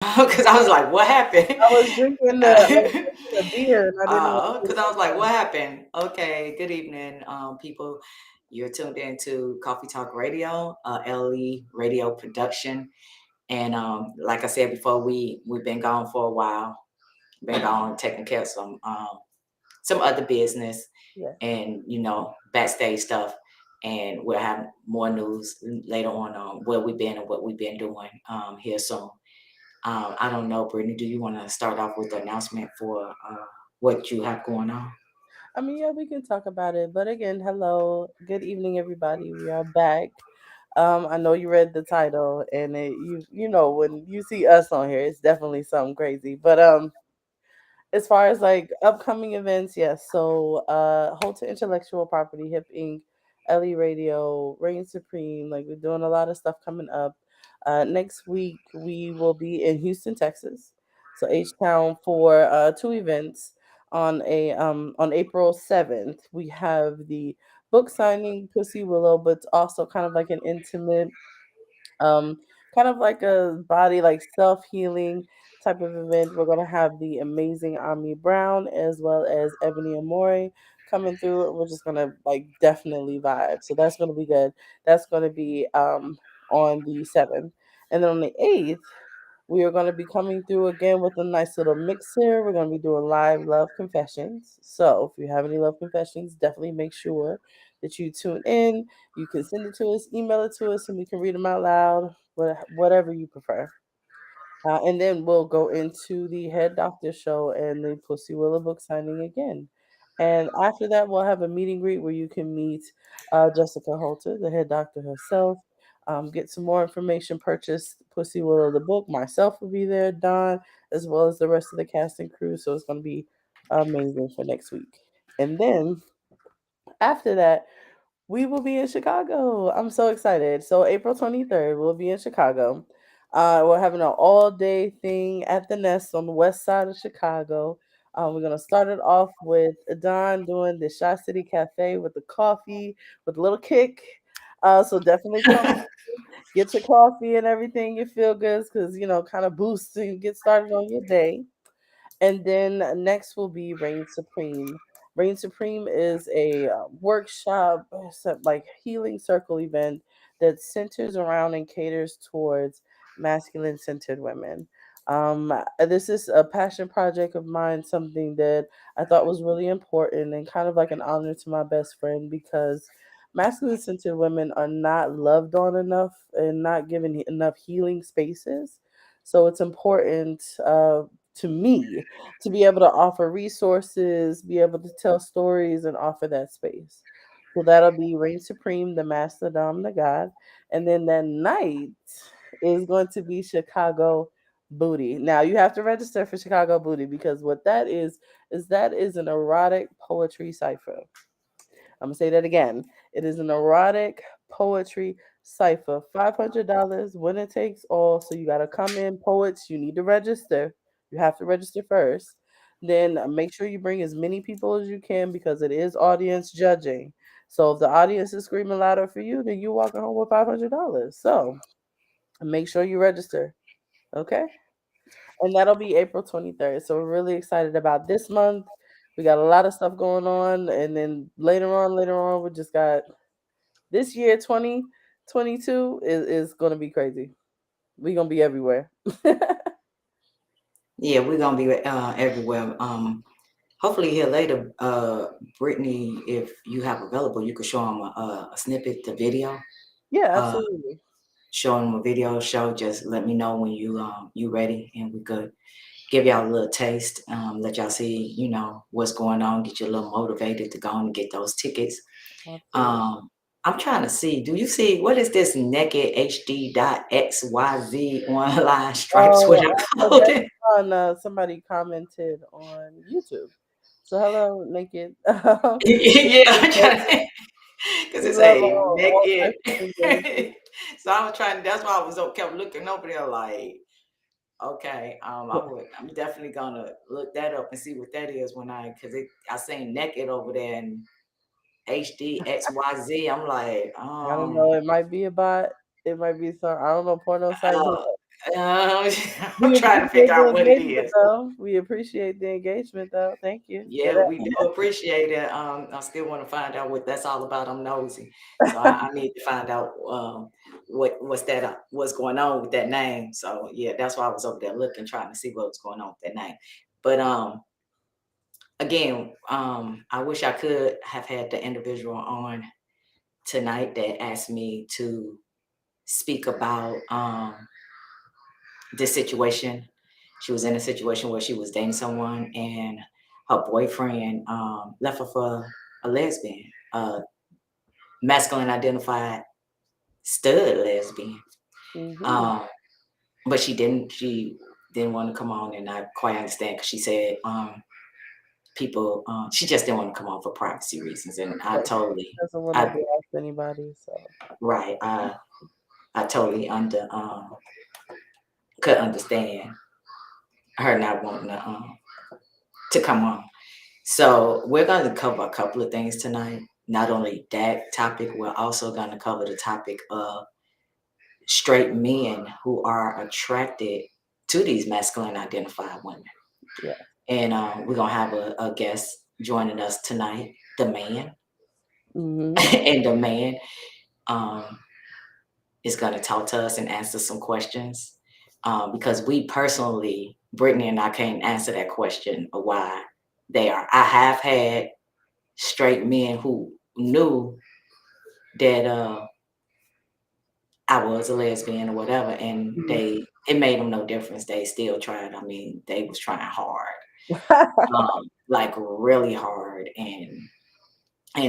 Because I was like, what happened? I was drinking a beer and I didn't know what Because was I was like, going what on. happened? Okay, good evening, people. You're tuned in to Coffee Talk Radio, LE radio production. And like I said before, we've been gone for a while. Been gone taking care of some other business Yeah. and backstage stuff. And we'll have more news later on where we've been and what we've been doing here soon. I don't know, Brittany, do you want to start off with the announcement for what you have going on? I mean, yeah, we can talk about it. But again, hello, good evening, everybody. We are back. I know you read the title, and you know when you see us on here, it's definitely something crazy. But as far as like upcoming events, yes. So Hold to Intellectual Property, Hip Inc., LE Radio, Reign Supreme, like we're doing a lot of stuff coming up. Next week we will be in Houston, Texas. So H Town for two events. On April 7th, we have the book signing Pussy Willow, but it's also kind of like an intimate um, kind of like a body like self healing type of event. We're gonna have the amazing Ami Brown as well as Ebony Amore coming through, and we're just gonna like definitely vibe. So that's gonna be good. That's gonna be on the 7th, and then on the 8th. We are going to be coming through again with a nice little mixer. We're going to be doing live love confessions. So, if you have any love confessions, definitely make sure that you tune in. You can send it to us, email it to us, and we can read them out loud, whatever you prefer. And then we'll go into the head doctor show and the Pussy Willow book signing again. And after that, we'll have a meet and greet where you can meet Jessica Holter, the head doctor herself, get some more information, purchase Pussy Willow the book. Myself will be there, Don, as well as the rest of the cast and crew. So it's going to be amazing for next week. And then after that, we will be in Chicago. I'm so excited. So April 23rd, we'll be in Chicago. We're having an all day thing at the Nest on the west side of Chicago. We're gonna start it off with Don doing the Shy City Cafe with the coffee with a little kick. So definitely come get your coffee and everything. You feel good because kind of boosts and get started on your day. And then next will be Reign Supreme. Reign Supreme is a workshop, like healing circle event that centers around and caters towards masculine centered women. This is a passion project of mine, something that I thought was really important and kind of like an honor to my best friend because masculine centered women are not loved on enough and not given enough healing spaces. So it's important to me to be able to offer resources, be able to tell stories, and offer that space. So that'll be Reign Supreme, the Master Dom, the God. And then that night is going to be Chicago Booty. Now you have to register for Chicago Booty because what that is that is an erotic poetry cipher. I'm gonna say that again. It is an erotic poetry cipher. $500, winner takes all. So you gotta come in, poets. You need to register. You have to register first. Then make sure you bring as many people as you can because it is audience judging. So if the audience is screaming louder for you, then you're walking home with $500. So make sure you register. Okay, and that'll be April 23rd. So we're really excited about this month. We got a lot of stuff going on, and then later on, we just got this year 2022 is going to be crazy. We're going to be everywhere. Yeah, we're gonna be everywhere. Hopefully here later, Brittany, if you have available, you could show them a snippet, the video. Yeah, Uh, absolutely. Show them a video show. Just let me know when you ready, and we could give y'all a little taste. Let y'all see, what's going on. Get you a little motivated to go on and get those tickets. Absolutely. Um, I'm trying to see. Do you see what is this naked HD dot XYZ online stripes with Oh, a that's code? on somebody commented on YouTube. So hello, naked. Yeah, I'm trying because We it's love a all naked. types of engagement. So I was trying. That's why I was kept looking over there like, okay, I'm definitely gonna look that up and see what that is when because I seen naked over there and HDXYZ. I'm like, I don't know. It might be a bot. It might be some. I don't know porno site. Who uh, knows? Uh, I'm We trying to figure appreciate the out what it engagement, is. though. We appreciate the engagement, though. Thank you for Yeah, we do that. appreciate it. I still want to find out what that's all about. I'm nosy, so I need to find out what's going on with that name. So yeah, that's why I was over there looking, trying to see what was going on with that name. But again, I wish I could have had the individual on tonight that asked me to speak about this situation. She was in a situation where she was dating someone and her boyfriend left her for a lesbian, masculine identified stud lesbian. Hmm. Um, but she didn't want to come on, and I quite understand because she said people she just didn't want to come on for privacy reasons, and I totally Doesn't want to I blast anybody, so right I totally could understand her not wanting to come on. So we're going to cover a couple of things tonight. Not only that topic, we're also going to cover the topic of straight men who are attracted to these masculine identified women. yeah. And we're going to have a guest joining us tonight, the man. Hmm. And the man um, is going to talk to us and answer some questions. Because we personally, Brittany and I can't answer that question of why they are. I have had straight men who knew that I was a lesbian or whatever, and Hmm. it made them no difference. They still tried. I mean, they was trying hard, like really hard, and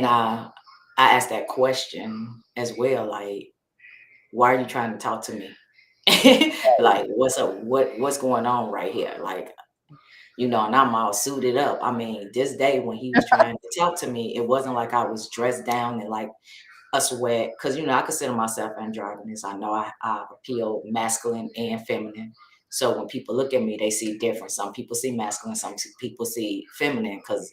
I asked that question as well, like, why are you trying to talk to me? Like, what's up? What's going on right here? Like, and I'm all suited up. I mean, this day when he was trying to talk to me, it wasn't like I was dressed down and like a sweat, because I consider myself androgynous. I know I appeal masculine and feminine. So when people look at me, they see different. Some people see masculine, some people see feminine, because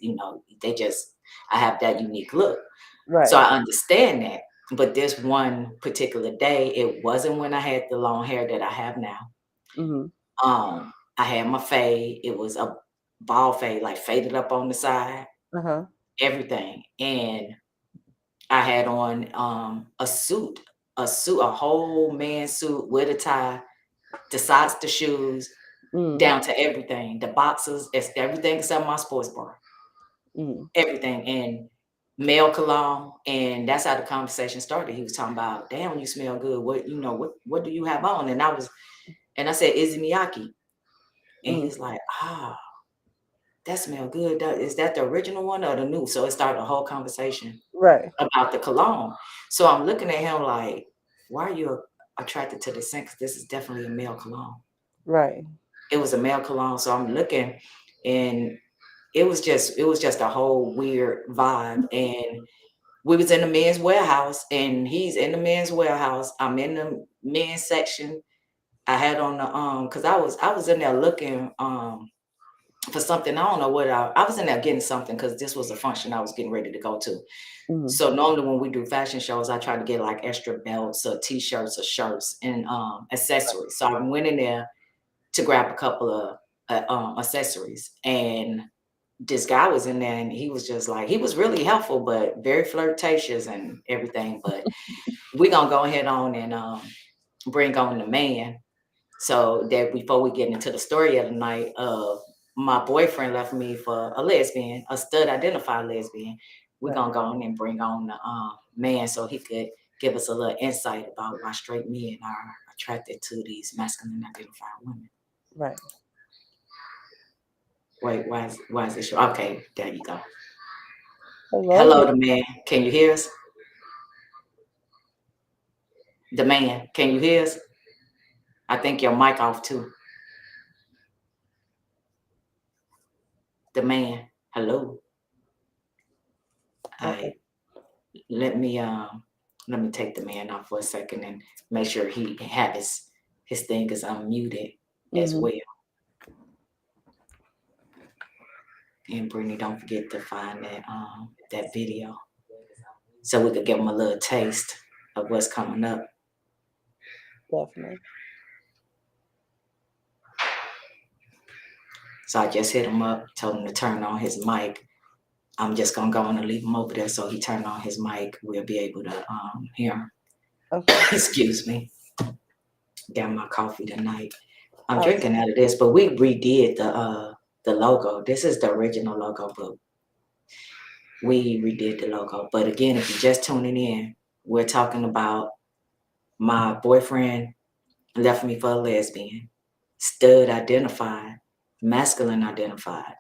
they just I have that unique look. So Right. I understand that. But this one particular day, it wasn't when I had the long hair that I have now. Hmm. I had my fade. It was a ball fade, like faded up on the side, Uh-huh. everything. And I had on a whole man suit with a tie, the socks, the shoes, Mm. down to everything, the boxers, it's everything except my sports bra, Mm. everything, and male cologne, and that's how the conversation started. He was talking about, "Damn, you smell good. What do you have on?" And I said, "Izzy Miyake," and he Mm. was like, "Ah, that smell good. Is that the original one or the new?" So it started a whole conversation Right. about the cologne. So I'm looking at him like, why are you attracted to this scent? Because this is definitely a male cologne. Right. It was a male cologne. So I'm looking, and it was just a whole weird vibe. And we was in the men's warehouse, and he's in the men's warehouse. I'm in the men's section. I had on the because I was in there looking for something. I don't know what I was in there getting something, because this was a function I was getting ready to go to. Mm. So normally when we do fashion shows, I try to get like extra belts or t-shirts or shirts and accessories. So I went in there to grab a couple of accessories, and this guy was in there, and he was just like, he was really helpful, but very flirtatious and everything. But we're gonna go ahead on and bring on the man, so that before we get into the story of the night of my boyfriend left me for a lesbian, a stud identified lesbian, we're Right. gonna go on and bring on the man, so he could give us a little insight about why straight men are attracted to these masculine identified women. Right. Wait, why is this show? Okay, there you go. Hello. Hello, the man. Can you hear us? The man, can you hear us? I think your mic off too. The man. Hello. Uh-oh. I let me take the man off for a second and make sure he have his thing is unmuted as Hmm. well. And Brittany, don't forget to find that video, so we could give him a little taste of what's coming up. Definitely. So I just hit him up, told him to turn on his mic. I'm just gonna go on and leave him over there so he turned on his mic. We'll be able to hear him. Okay. Excuse me. Got my coffee tonight. I'm Oh, drinking out of this, but we redid the logo. This is the original logo, but we redid the logo. But again, if you're just tuning in, we're talking about my boyfriend left me for a lesbian, stud identified, masculine identified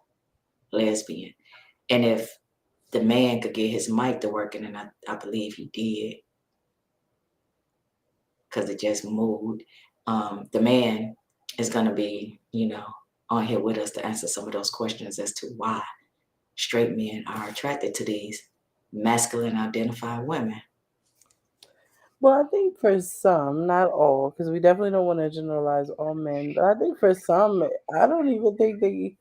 lesbian. And if the man could get his mic to working, and I believe he did, because it just moved. The man is going to be, on here with us to answer some of those questions as to why straight men are attracted to these masculine identified women. well, I think for some, not all, because we definitely don't want to generalize all men, but I think for some, I don't even think they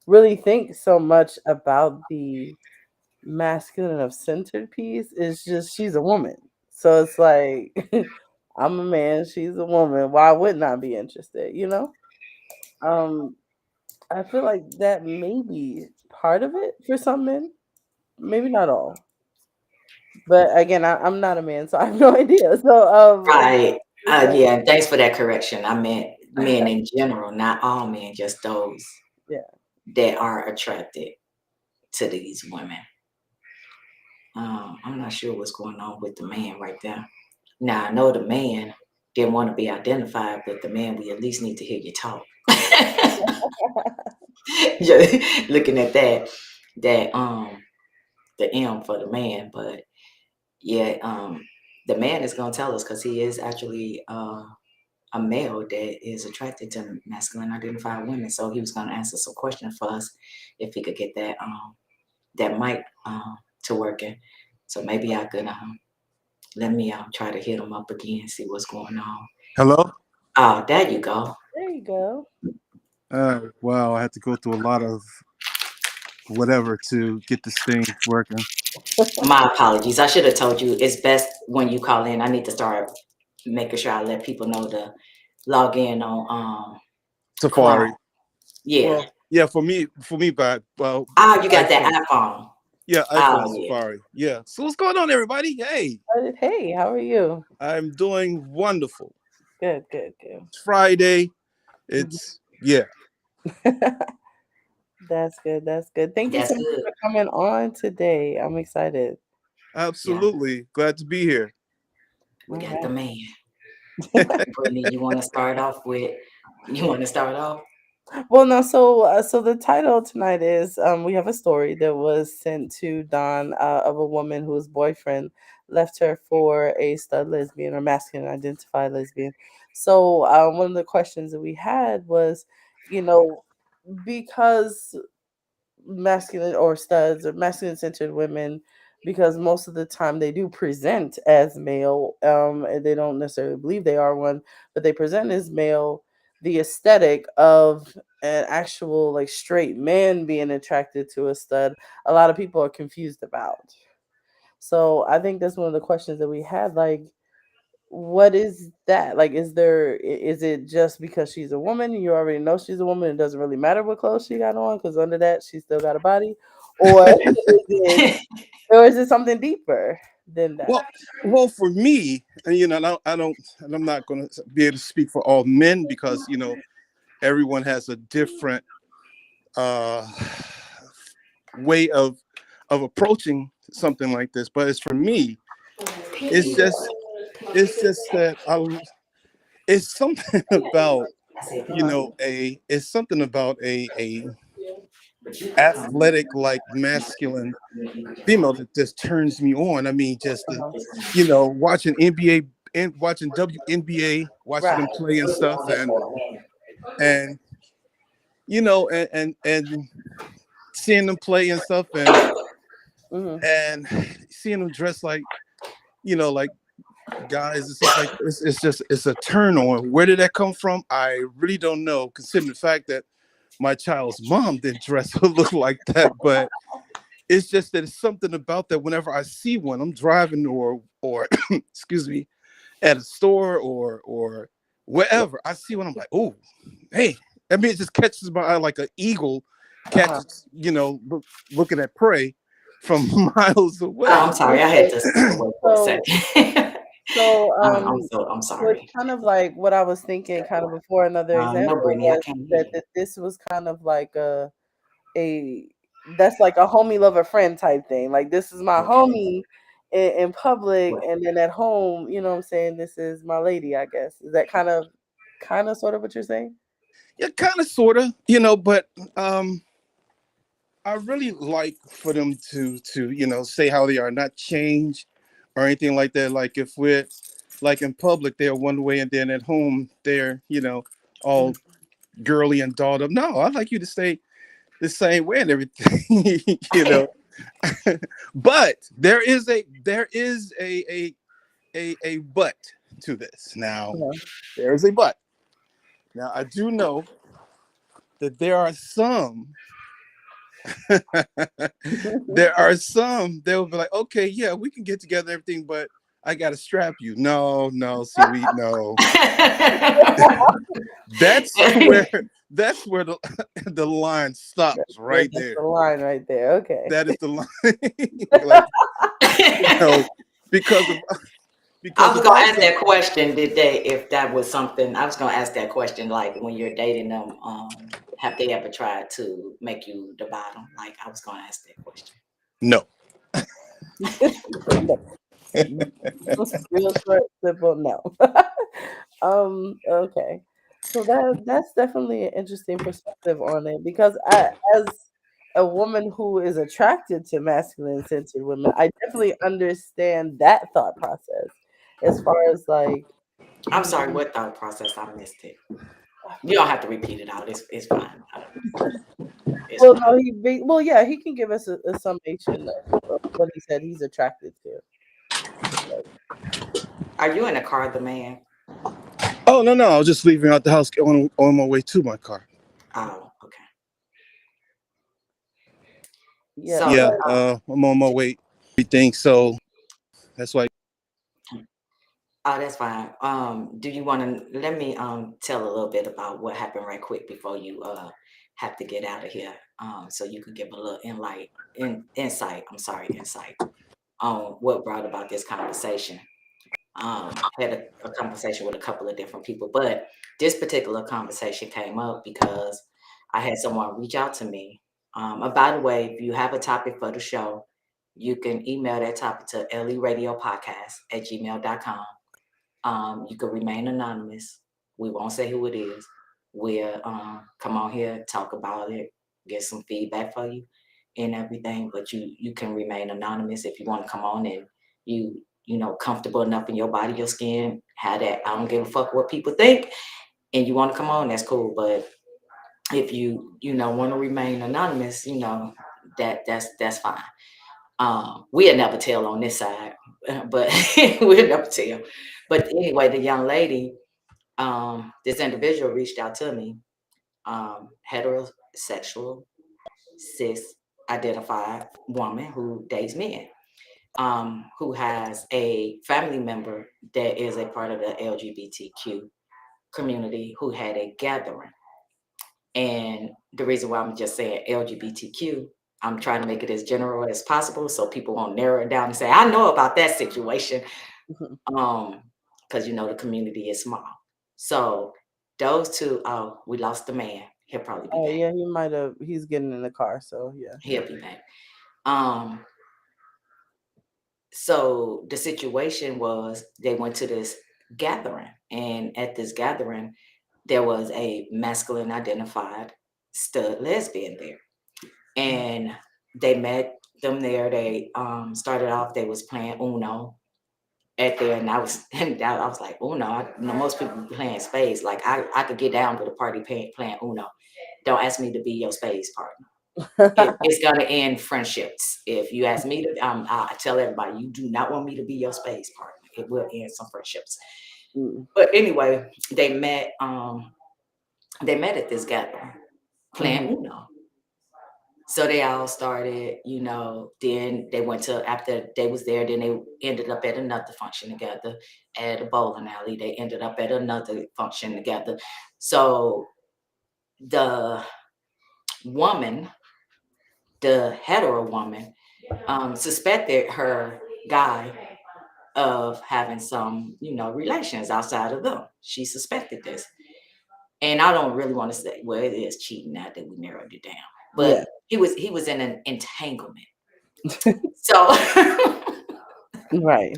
really think so much about the masculine of centered piece. It's just she's a woman. So it's like, I'm a man, she's a woman. Why wouldn't I be interested, you know? Um, I feel like that may be part of it for some men, maybe not all. But again, I'm not a man, so I have no idea. So Right. it's like, Yeah, and thanks for that correction. I meant men in general, not all men, just those yeah. that are attracted to these women. I'm not sure what's going on with the man right there. Now, I know the man didn't want to be identified, but the man, we at least need to hear you talk. Just looking at that the M for the man, but yeah, the man is gonna tell us because he is actually a male that is attracted to masculine identified women. So he was gonna answer some questions for us if he could get that mic to working. So maybe I could let me try to hit him up again, see what's going on. Hello? Oh, there you go. There you go. Wow, I had to go through a lot of whatever to get this thing working. My apologies. I should have told you it's best when you call in. I need to start making sure I let people know to log in on Chrome. Safari. Yeah. Well, yeah, for me, but well, Oh, you got iPhone. that iPhone. Yeah, iPhone Oh, yeah. Safari. Yeah. So what's going on, everybody? Hey, Hey, how are you? I'm doing wonderful. Good, good, good. It's Friday. Mhm. It's yeah, That's good. That's good. Thank you That's so much good. for coming on today. I'm excited. Yeah, absolutely glad to be here. we All got the man. right. Brittany, you want to start off? Well, no. So the title tonight is we have a story that was sent to Don of a woman whose boyfriend left her for a stud lesbian or masculine identified lesbian. So one of the questions that we had was, you know, because masculine or studs or masculine centered women, because most of the time they do present as male, and they don't necessarily believe they are one, but they present as male. The aesthetic of an actual like straight man being attracted to a stud, a lot of people are confused about. So I think that's one of the questions that we had. Like, what is that? Like, is it just because she's a woman, you already know she's a woman, it doesn't really matter what clothes she got on because under that she still got a body? Or or is it something deeper than that? Well, well, for me, and I don't, and I'm not going to be able to speak for all men because everyone has a different uh way of approaching something like this. But as for me, it's just it's just that it's something about a it's something about a athletic like masculine female that just turns me on. I mean, just Uh-huh. watching NBA and watching WNBA, watching Right. them play and stuff, and and seeing them play and stuff, Hmm. and seeing them dress like like guys and stuff like it's just it's a turn on. Where did that come from? I really don't know, considering the fact that my child's mom didn't dress or look like that. But it's just that it's something about that. Whenever I see one, I'm driving or excuse me, at a store or wherever, I see one, I'm like, oh, hey. I mean, it just catches my eye like an eagle Uh-huh. catches, looking at prey from miles Oh, I'm away. sorry. I had Okay. to step away for a So second. so I'm so it's sorry. kind of like what I was thinking kind of before another No, example Brittany, I was can't hear that, you. that this was kind of like a that's like a homie lover friend type thing. Like this is my Okay. homie in public, What? and then at home, you know what I'm saying, this is my lady, I guess. Is that kind of sort of what you're saying? Yeah, kind of, sort of, but um, I really like for them to say how they are, not change or anything like that. Like if we're like in public, they're one way, and then at home they're all Mhm. girly and dolled up. No, I like you to stay the same way and everything, But there is a but to this. Now Uh-huh. there is a but. Now I do know that there are some there are some that will be like, okay, yeah, we can get together, everything, but I gotta strap you. No, no, see, we no. That's where that's where the the line stops right That's there. the line right there. Okay. That is the line. Like, you know, because of I because was if gonna I ask go, that question. Did they, if that was something, I was gonna ask that question, like when you're dating them, have they ever tried to make you the bottom? Like I was gonna ask that question. no. No. Real short, simple, no. Okay. So that's definitely an interesting perspective on it because as a woman who is attracted to masculine centered women, I definitely understand that thought process as far as like I'm sorry, he what thought process? I missed it. You don't have to repeat it out. It's fine. It's well fine. no well yeah, he can give us a summation of what he said he's attracted to. Are you in a car, the man? Oh no, no, I was just leaving out the house on my way to my car. Oh, okay. Yeah, So, Yeah, but I'm on my way. Everything. So that's why. oh, that's fine. Do you want to let me tell a little bit about what happened right quick before you have to get out of here? So you could give a little insight. I'm sorry, insight on what brought about this conversation. Had a conversation with a couple of different people, but this particular conversation came up because I had someone reach out to me. By the way, if you have a topic for the show, you can email that topic to leradiopodcast@gmail.com. You can remain anonymous. We won't say who it is. We'll come on here, talk about it, get some feedback for you and everything. But you can remain anonymous if you want to come on and comfortable enough in your body, your skin, have that I don't give a fuck what people think, and you want to come on, that's cool. But if you want to remain anonymous, that's fine. We'll never tell on this side, but we'll never tell. But anyway, the young lady, this individual reached out to me, heterosexual, cis identified woman who dates men, who has a family member that is a part of the LGBTQ community who had a gathering. And the reason why I'm just saying LGBTQ, I'm trying to make it as general as possible so people won't narrow it down and say, I know about that situation. Um, because the community is small. So those two, oh, we lost the man. He'll probably be oh back. yeah, he's getting in the car, so yeah. He'll be back. Um, so the situation was they went to this gathering, and at this gathering, there was a masculine identified stud lesbian there. And they met them there. They started off, they was playing Uno at there, and I was and I was like, Uno. Most people be playing spades. Like I could get down with a party playing Uno. Don't ask me to be your spades partner. It's gonna end friendships. If you ask me to, I tell everybody, you do not want me to be your space partner. It will end some friendships. Mm. But anyway, they met at this gathering playing Mhm. Uno. So they all started, then they went to, after they was there, then they ended up at another function together at a bowling alley. They ended up at another function together. So the woman, the hetero woman, suspected her guy of having some, relations outside of them. She suspected this. And I don't really want to say, well, it is cheating now that we narrowed it down. Yeah. But he was in an entanglement. So Right.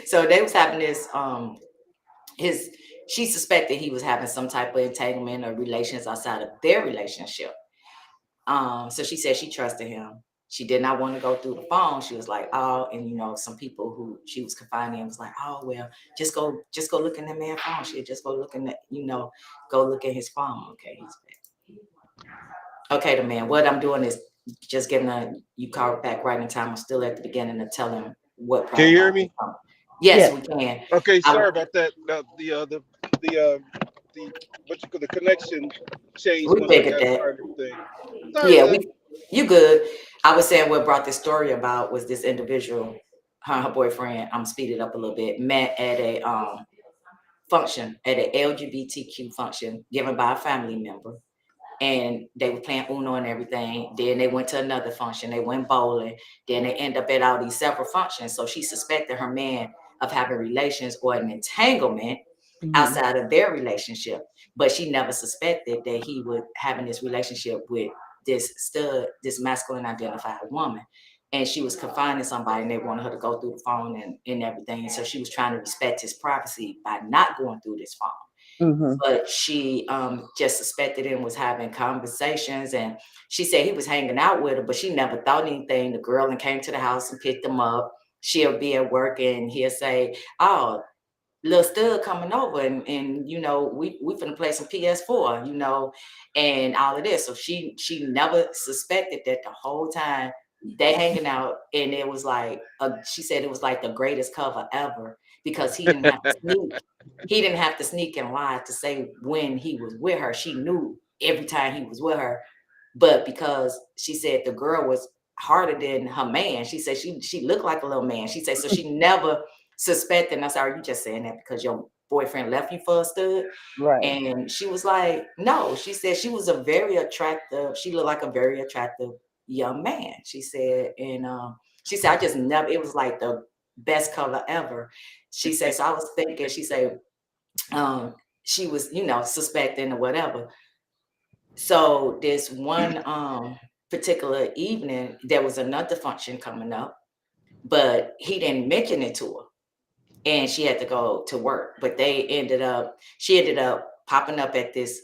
so they was having this his she suspected he was having some type of entanglement or relations outside of their relationship. So she said she trusted him. She did not want to go through the phone. She was like, oh, and some people who she was confining was like, oh well, just go look in that man's phone. She just go look in that, go look at his phone. Okay, he's back. Okay, the man. What I'm doing is just giving you call back right in time. I'm still at the beginning to tell him what Can you hear problem. me? Yes, Yeah. we can. Okay, I, sorry about that. The what you call the connection changed we once I figured got that. started. Thing. Sorry Yeah, about that. you good. I was saying what brought this story about was this individual, her boyfriend. I'm speeding up a little bit. Met at a function, at an LGBTQ function given by a family member, and they were playing Uno and everything. Then they went to another function. They went bowling. Then they end up at all these several functions. So she suspected her man of having relations or an entanglement Hmm. outside of their relationship, but she never suspected that he would having this relationship with this stud, this masculine identified woman. And she was confining somebody and they wanted her to go through the phone and everything. And so she was trying to respect his privacy by not going through this phone. Hmm. But she just suspected him was having conversations, and she said he was hanging out with her, but she never thought anything. The girl and came to the house and picked him up. She'll be at work and he'll say, oh, little stud coming over and we finna play some PS4, and all of this. So she never suspected that the whole time they hanging out, and it was like she said it was like the greatest cover ever because he didn't have to sneak. He didn't have to sneak and lie to say when he was with her. She knew every time he was with her. But because she said the girl was harder than her man, she said she looked like a little man. She said so she never suspected. And I said, are you just saying that because your boyfriend left you for a stud? Right. And she was like, no. She said she was a very attractive, she looked like a very attractive young man. She said, and she said, I just never, it was like the best color ever. She said, so I was thinking, she said, um, she was, suspecting or whatever. So this one particular evening, there was another function coming up, but he didn't mention it to her. And she had to go to work. But she ended up popping up at this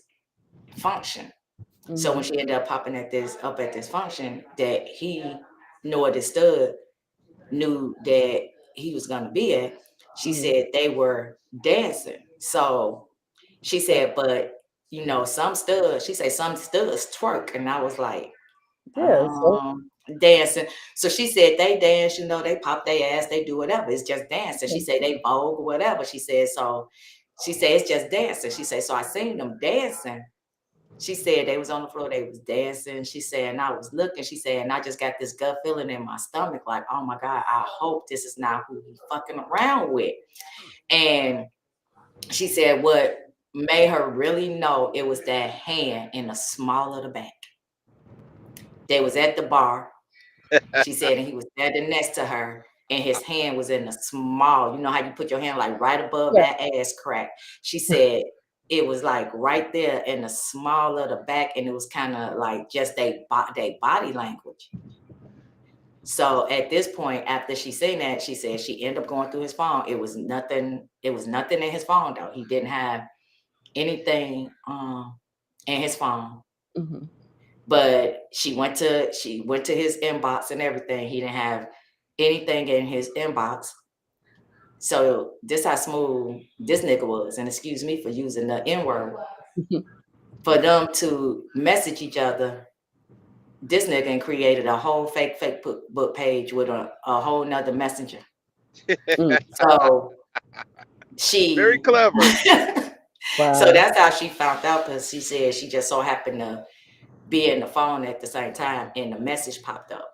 function. So when Hmm. she ended up popping at this function, that he nor the stud knew that he was gonna be at, she Hmm. said they were dancing. So she said, but she said some studs twerk. And I was like, Yeah. So. dancing. So she said they dance, they pop their ass, they do whatever. It's just dancing. She said they vogue or whatever. She said, so she said it's just dancing. She said, so I seen them dancing. She said they was on the floor, they was dancing. She said, and I was looking, she said, and I just got this gut feeling in my stomach, like, oh my God, I hope this is not who he fucking around with. And she said what made her really know it was that hand in the small of the back. They was at the bar. She said, and he was standing next to her, and his hand was in the small. You know how you put your hand like right above Yeah. that ass crack? She said it was like right there in the small of the back, and it was kind of like just they body language. So at this point, after she seen that, she said she ended up going through his phone. It was nothing. It was nothing in his phone though. He didn't have anything in his phone. Hmm. But she went to his inbox and everything. He didn't have anything in his inbox. So this how smooth this nigga was. And excuse me for using the N word. For them to message each other, this nigga and created a whole fake book page with a whole nother messenger. So Very she clever. so Wow. that's how she found out, because she said she just so happened to be in the phone at the same time and the message popped up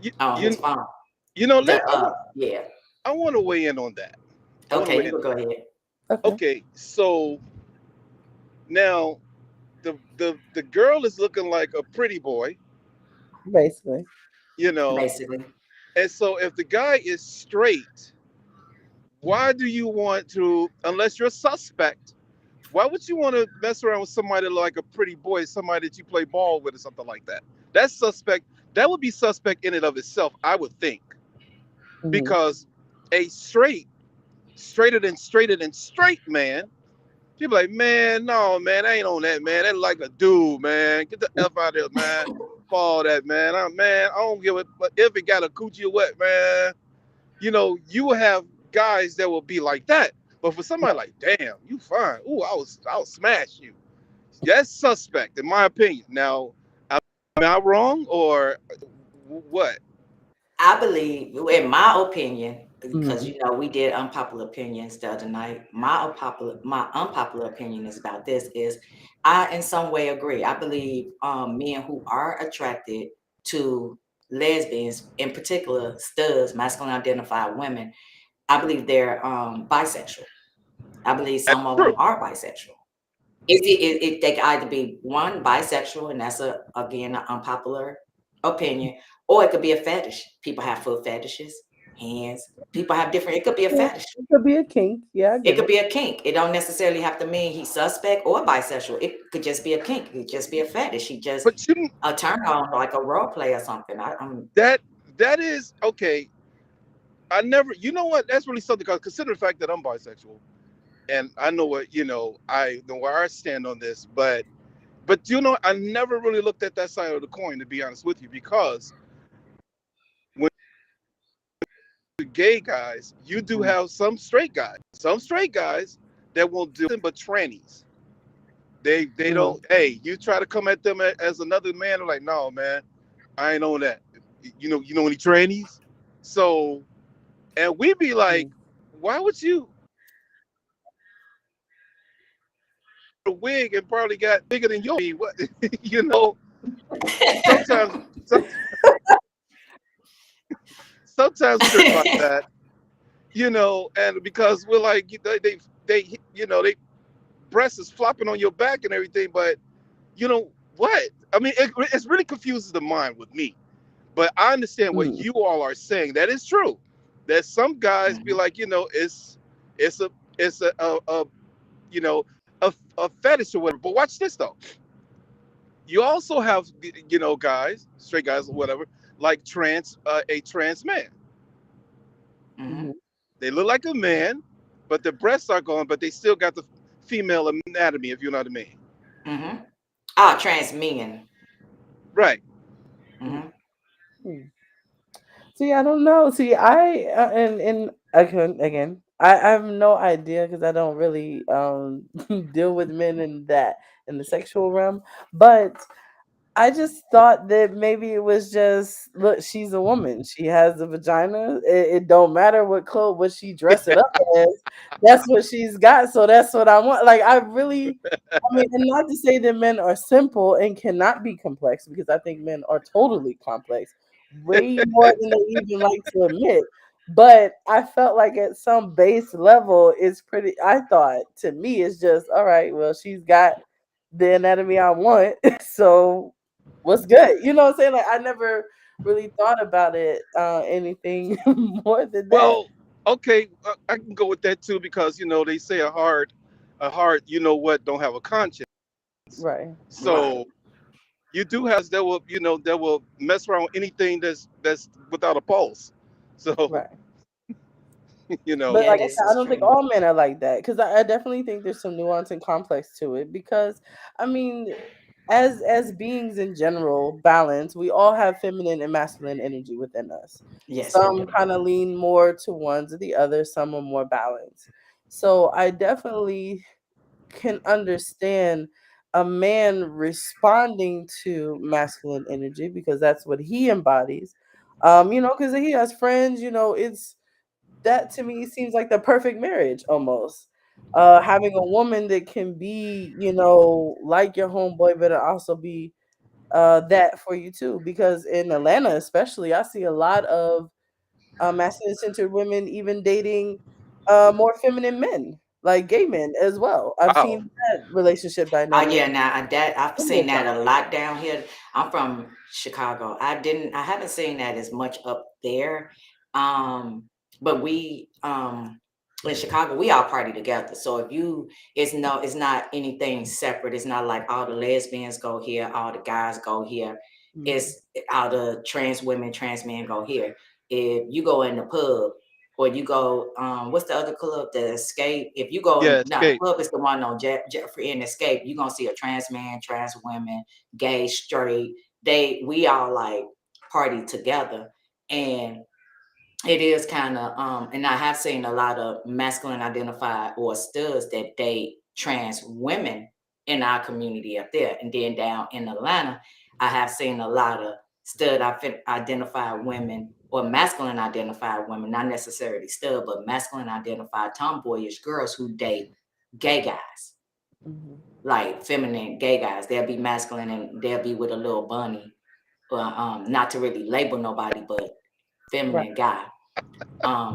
You on his you phone. you know The let I want yeah. I want to weigh in on that. I want to Okay, weigh you in could on go that. ahead. Okay. Okay, so now the girl is looking like a pretty boy, Basically. you know. Basically. And so if the guy is straight, why do you want to, unless you're a suspect, why would you want to mess around with somebody like a pretty boy, somebody that you play ball with or something like that? That's suspect. That would be suspect in and of itself, I would think. Hmm. Because a straighter than straight man, people like, man, no, man, I ain't on that, man. That like a dude, man. Get the F out of here, man. Fall that, man. Man, I don't give a, but if it got a coochie or what, man. You will have guys that will be like that. But for somebody like, damn, you fine. Ooh, I'll smash you. That's suspect, in my opinion. Now, am I wrong or what? I believe, in my opinion, because Hmm. we did unpopular opinions the other night. My unpopular opinion is about this is I in some way agree. I believe men who are attracted to lesbians, in particular studs, masculine identified women, I believe they're bisexual. I believe That's some of them true. are bisexual. They could either be one bisexual, and that's again an unpopular opinion, or it could be a fetish. People have foot fetishes, hands. People have different. It could be a Yeah, fetish. it could be a kink. Yeah, I It get could it. be a kink. It don't necessarily have to mean he's suspect or bisexual. It could just be a kink. It could just be a fetish. He just But you a turn on like a role play or something. I'm that that is okay. I never, you know what? That's really something because consider the fact that I'm bisexual, and I know what I know where I stand on this. But I never really looked at that side of the coin, to be honest with you, because when gay guys, you do mhm, have some straight guys that will do nothing but trannies. They Hmm. don't. Hey, you try to come at them as another man, they're like, no, man, I ain't on that. You know any trannies? So, and we be like, why would you a wig and probably got bigger than your what? you know, sometimes some, sometimes we think about that, and because we're like they breasts is flopping on your back and everything, but what? I mean, it really confuses the mind with me. But I understand what Hmm. you all are saying. That is true. That some guys be mhm, like, it's a it's a you know a fetish or whatever. But watch this though. You also have guys, straight guys or whatever, like a trans man. mhm, Hmm. They look like a man, but their breasts are gone, but they still got the female anatomy, if you know what I mean. mhm. Ah, trans men. Right. Mhm, See, I don't know. See, and again, I have no idea because I don't really deal with men in the sexual realm. But I just thought that maybe it was just look, she's a woman. She has a vagina. It don't matter what she dress it up as. That's what she's got. So that's what I want. Like I mean, and not to say that men are simple and cannot be complex because I think men are totally complex, way more than they even like to admit. But I felt like at some base level, it's pretty. I thought to me, it's just all right. Well, she's got the anatomy I want, so what's good? You know what I'm saying? Like I never really thought about it anything more than that. Well, okay, I can go with that too because they say a heart, don't have a conscience. Right. right. So you do have that will mess around with anything that's without a pulse. So Right. you know, But Yeah, like I this said, I is don't think true. all men are like that because I definitely think there's some nuance and complex to it. Because I mean, as beings in general, balance, we all have feminine and masculine energy within us. Yes, we Some do. kind of lean more to ones or the other. Some are more balanced. So I definitely can understand a man responding to masculine energy because that's what he embodies. Because he has friends, it's that to me seems like the perfect marriage almost. Having a woman that can be, like your homeboy, but also be that for you too. Because in Atlanta, especially, I see a lot of masculine centered women even dating more feminine men. like gay men as well. I've Wow. seen that relationship Oh dynamic yeah, now that I've plenty seen of that times. a lot down here. I'm from Chicago. I haven't seen that as much up there. Um, but we in Chicago we all party together. So if you it's not anything separate. It's not like all the lesbians go here, all the guys go here. Mhm. It's all the trans women, trans men go here. If you go in the pub or you go what's the other club, the Escape. If you go in, Yeah, now the escape. club is the one on Jeffrey and Escape, you're gonna see a trans man, trans women, gay, straight. We all like party together. And it is kind of and I have seen a lot of masculine identified or studs that date trans women in our community up there. And then down in Atlanta, I have seen a lot of identified women or masculine identified women, not necessarily stud, but masculine identified tomboyish girls who date gay guys, Mhm. like feminine gay guys. They'll be masculine and they'll be with a little bunny, not to really label nobody, but Right. feminine guy.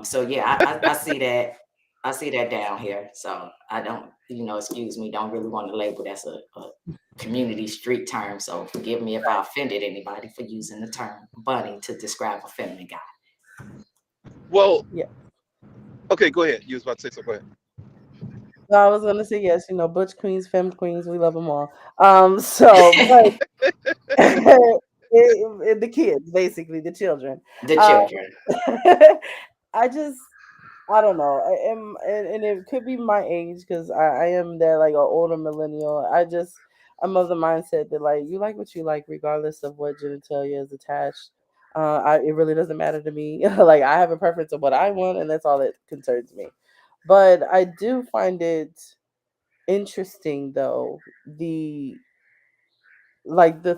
So yeah, I see that. I see that down here. So I don't, excuse me, don't really want to label that's a community street term. So forgive me if I offended anybody for using the term bunny to describe a feminine guy. Well, Yeah. okay, go ahead. You was about to say something. Go ahead. No, I was gonna say yes. You know, butch queens, femme queens, we love them all. So, but the kids, basically the children. The Um, children. I just I don't know. I am, and it could be my age because I am that like an older millennial. I'm of the mindset that like you like what you like regardless of what genitalia is attached. It really doesn't matter to me. Like I have a preference of what I want, and that's all that concerns me. But I do find it interesting though the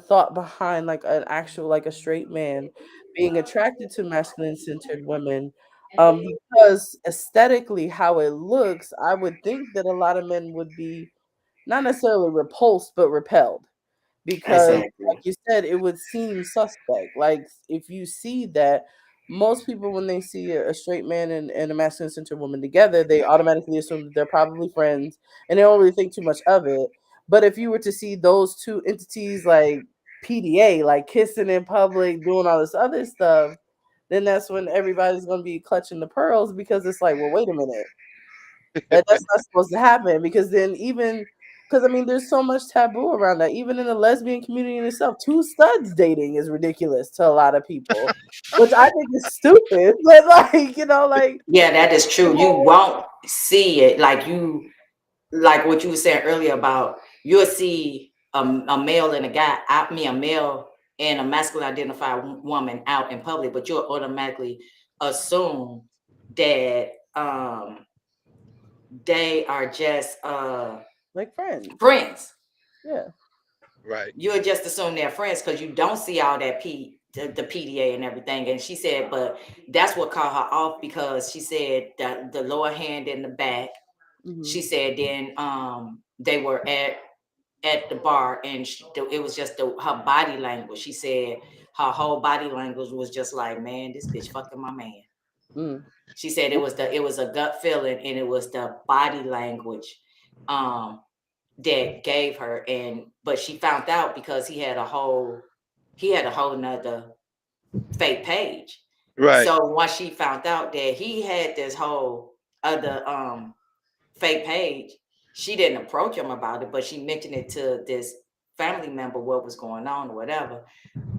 thought behind like an actual like a straight man being attracted to masculine centered women, because aesthetically how it looks, I would think that a lot of men would be not necessarily repulsed but repelled, because like Exactly. you said, it would seem suspect. Like if you see that, most people when they see a straight man and a masculine centered woman together, they automatically assume that they're probably friends and they don't really think too much of it. But if you were to see those two entities like PDA, like kissing in public, doing all this other stuff, then that's when everybody's gonna be clutching the pearls, because it's like, well, wait a minute, that's not supposed to happen, because then even because I mean there's so much taboo around that. Even in the lesbian community in itself, two studs dating is ridiculous to a lot of people, which I think is stupid. But like, like Yeah, that is true. You won't see it like what you were saying earlier about you'll see a male and a guy, a male and a masculine identified woman out in public, but you'll automatically assume that they are just like friends. friends. Yeah. Right. You'll just assume they're friends because you don't see all that the PDA and everything. And she said, but that's what caught her off because she said that the lower hand in the back. Hmm. She said then they were at the bar and it was just her body language. She said her whole body language was just like, man, this bitch fucking my man. Mm. She said it was a gut feeling and it was the body language um that gave her. And but she found out because he had a whole nother fake page. Right. So once she found out that he had this whole other fake page, she didn't approach him about it, but she mentioned it to this family member what was going on or whatever.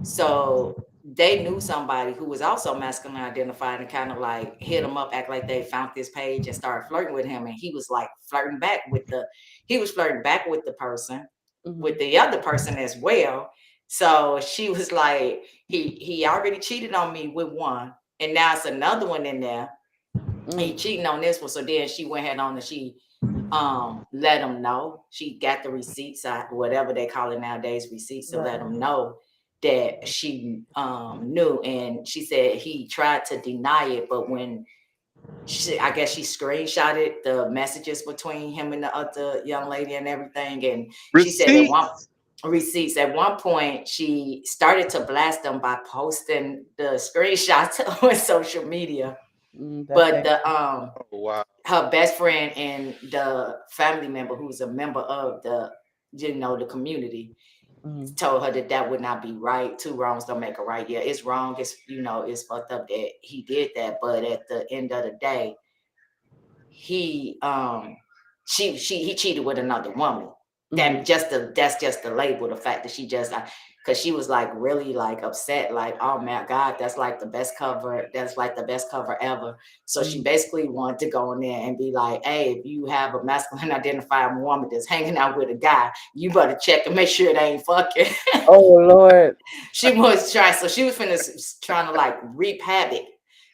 So they knew somebody who was also masculine identified and kind of like hit him up, act like they found this page and started flirting with him. And he was like he was flirting back with the person, with Hmm. the other person as well. So she was like, he already cheated on me with one, and now it's another one in there. And he Mm. cheating on this one. So then she went ahead on and she let him know. She got the receipts, whatever they call it nowadays, receipts, to let Right. him know that she knew. And she said he tried to deny it, but when I guess she screenshotted the messages between him and the other young lady and everything. And she said Receipts. at one point she started to blast them by posting the screenshots on social media. That's But it. the Oh wow. her best friend and the family member who's a member of the the community Mm, told her that that would not be right. Two wrongs don't make a right. Yeah, it's wrong. It's it's fucked up that he did that. But at the end of the day, he he cheated with another woman. mm, That's just the label. The fact that she just because she was like really like upset, like, oh my god, that's like the best cover. That's like the best cover ever. So she mm. basically wanted to go in there and be like, hey, if you have a masculine identifying woman that's hanging out with a guy, you better check and make sure they ain't fucking. Oh Lord. She was trying, so she was finna trying to like reap havoc.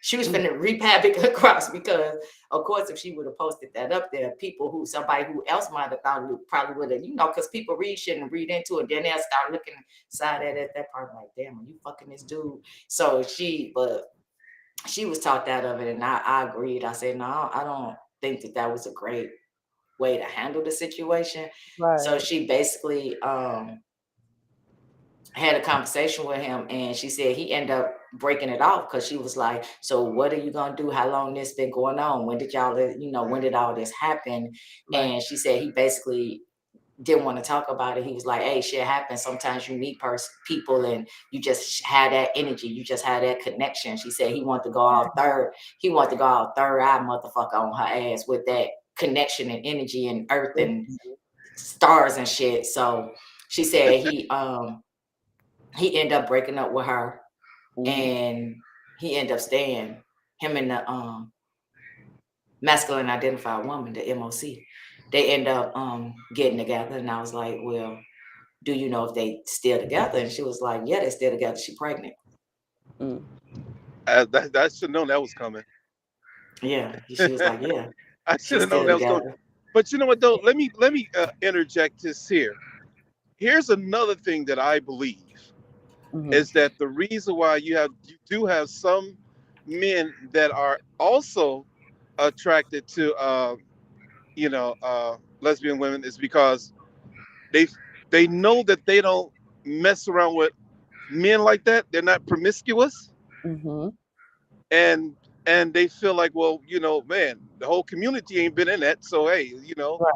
She was Mm, finna reap havoc across because, of course, if she would have posted that up there, people who somebody who else might have thought it probably would have, because people read shit and read into it, then they'll start looking side at that part like, damn, are you fucking this dude? So but she was talked out of it, and I agreed. I said, no, I don't think that that was a great way to handle the situation. So right. she basically had a conversation with him, and she said he ended up breaking it off because she was like, so what are you gonna do? How long this been going on? When did y'all when did all this happen? Right. And she said he basically didn't want to talk about it. He was like, hey, shit happens. Sometimes you meet people and you just had that energy, you just had that connection. She said he wanted to go all third, eye motherfucker on her ass with that connection and energy and earth and stars and shit. So she said he ended up breaking up with her, Mm, and he ended up staying. Him and the masculine identified woman, the MOC, they end up getting together. And I was like, well, do you know if they still together? And she was like, yeah, they still together. She pregnant. mm, I should have known that was coming. Yeah, she was like, yeah, I should she's have known still that was coming. together. But you know what though? Let me interject this here. Here's another thing that I believe mhm, is that the reason why you do have some men that are also attracted to lesbian women is because they they know that they don't mess around with men like that. They're not promiscuous, mhm. and they feel like, well, man, the whole community ain't been in that, so hey, Right.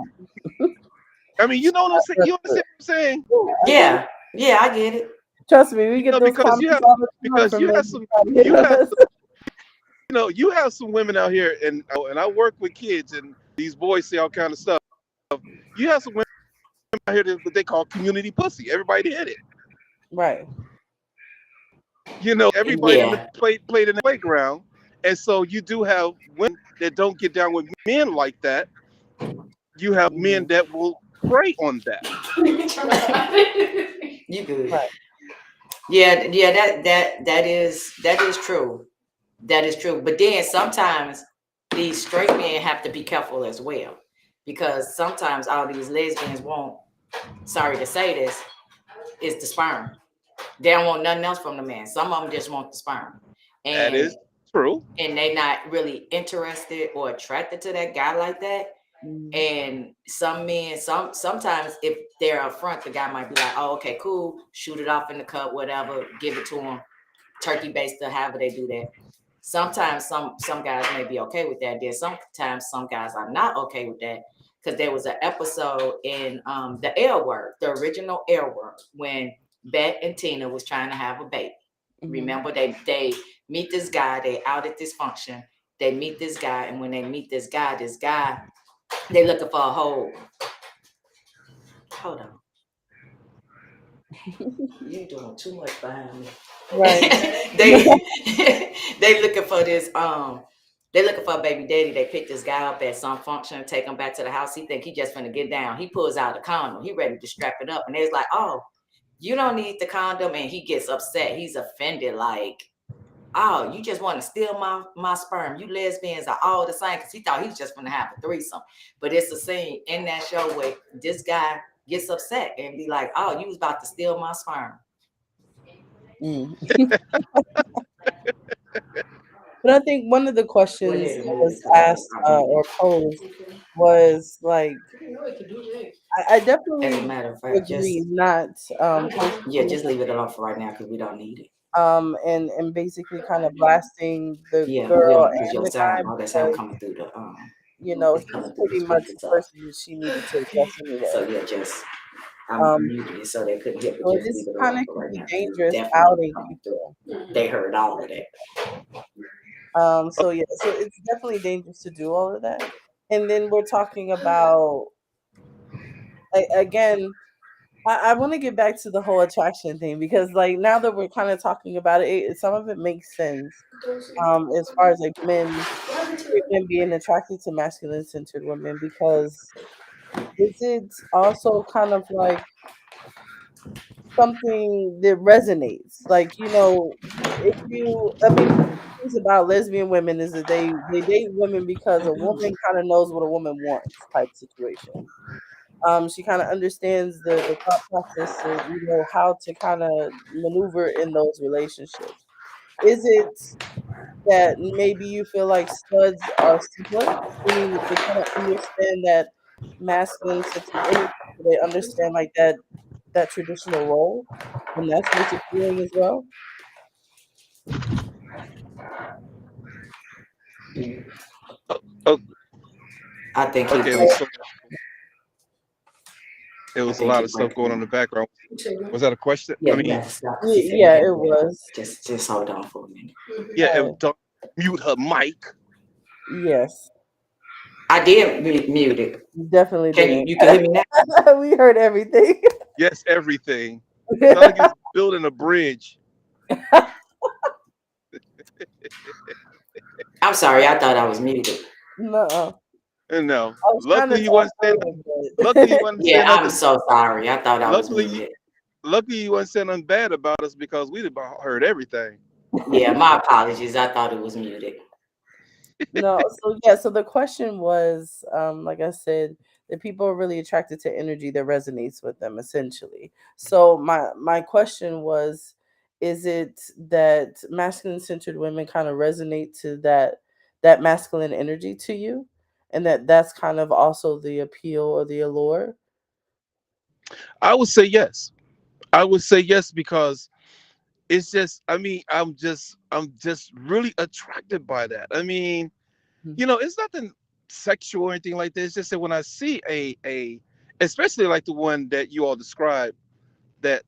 I mean, you know what I'm saying? You understand what I'm saying? Yeah, I get it. Yeah, yeah, I get it. Trust me, we get those Because comments all the time because from you men have some trying to hit you on have us. you have some women out here, and I work with kids, and these boys say all kind of stuff. You have some women out here that what they call community pussy. Everybody hit it. Right. Everybody in the Yeah, played in the playground, and so you do have women that don't get down with men like that. You have men Mhm. that will prey on that. you good. Right. Yeah, yeah, that is true. That is true. But then sometimes these straight men have to be careful as well, because sometimes all these lesbians want, sorry to say this, is the sperm. They don't want nothing else from the man. Some of them just want the sperm. That And is true. they not really interested or attracted to that guy like that. Mhm. And some men, sometimes if they're up front, the guy might be like, oh, okay, cool, shoot it off in the cup, whatever, give it to him, turkey based or however they do that. Sometimes some guys may be okay with that. Then sometimes some guys are not okay with that, because there was an episode in the L Word, the original L Word, when Bet and Tina was trying to have a baby. Mhm. Remember, they meet this guy, they out at this function, they meet this guy, and when they meet this guy, they looking for a whole. Hold on, you doing too much behind me. Right. they they looking for this they looking for a baby daddy. They pick this guy up at some function, take him back to the house. He think he just gonna get down. He pulls out a condom. He ready to strap it up, and they's like, "Oh, you don't need the condom." And he gets upset. He's offended, like, "Oh, you just want to steal my sperm? You lesbians are all the same." Because he thought he was just gonna have a threesome. But it's a scene in that show where this guy gets upset and be like, "Oh, you was about to steal my sperm." Mm. But I think one of the Go questions ahead and that mute it was because asked I'll mute or it. posed was like, I As a definitely matter of fact, agree not yeah, posting. just leave it alone for right now because we don't need it. and basically kind of blasting the Yeah, girl because and your the sound, guy all that sound because coming through the he's coming through the pretty much the speakers up. person that she needed to address anyway. So yeah, just I'm Um, muting it so they couldn't hear, but so just leave this it kind alone of for can right be now because it's dangerous definitely outing coming through. people. They heard all of that. So yeah, so it's definitely dangerous to do all of that. And then we're talking about again. I want to get back to the whole attraction thing because, like, now that we're kind of talking about it, some of it makes sense. As far as like men, straight men being attracted to masculine centered women, because is it also kind of like something that resonates? Like, if you, I mean, one of the things about lesbian women is that they date women because a woman kind of knows what a woman wants, type situation. She kind of understands the thought process of how to kind of maneuver in those relationships. Is it that maybe you feel like studs are simpler, meaning that they kind of understand that masculine centered energy, so they understand like that traditional role, and that's what's appealing as well? Oh, oh, I think he okay. break. It I was a think lot he of stuff breaking going on in up. the background. Was that a question? Yeah, I you mean, got to stop because he said he Yeah, had it to break up. was. Just hold on for a minute. yeah. Right. Don't mute her mic. Yes, I did mute it. you definitely Can did. you can hear me now? We heard everything. Yes, everything. Sound like it's building a bridge. I'm sorry, I thought I was muted. No, And no, I was trying to luckily you talk wasn't saying. through Luckily you it, wasn't Yeah, saying I'm nothing. so sorry. I thought I was Luckily, you, muted. luckily you wasn't saying nothing bad about us because we'd have heard everything. Yeah, my apologies. I thought it was muted. No, so yeah, so the question was, like I said, that people are really attracted to energy that resonates with them, essentially. So my question was, is it that masculine centered women kind of resonate to that masculine energy to you, and that's kind of also the appeal or the allure? I would say yes. I would say yes because it's just. I mean, I'm just really attracted by that. I mean, it's nothing sexual or anything like this. It's just that when I see especially like the one that you all described, that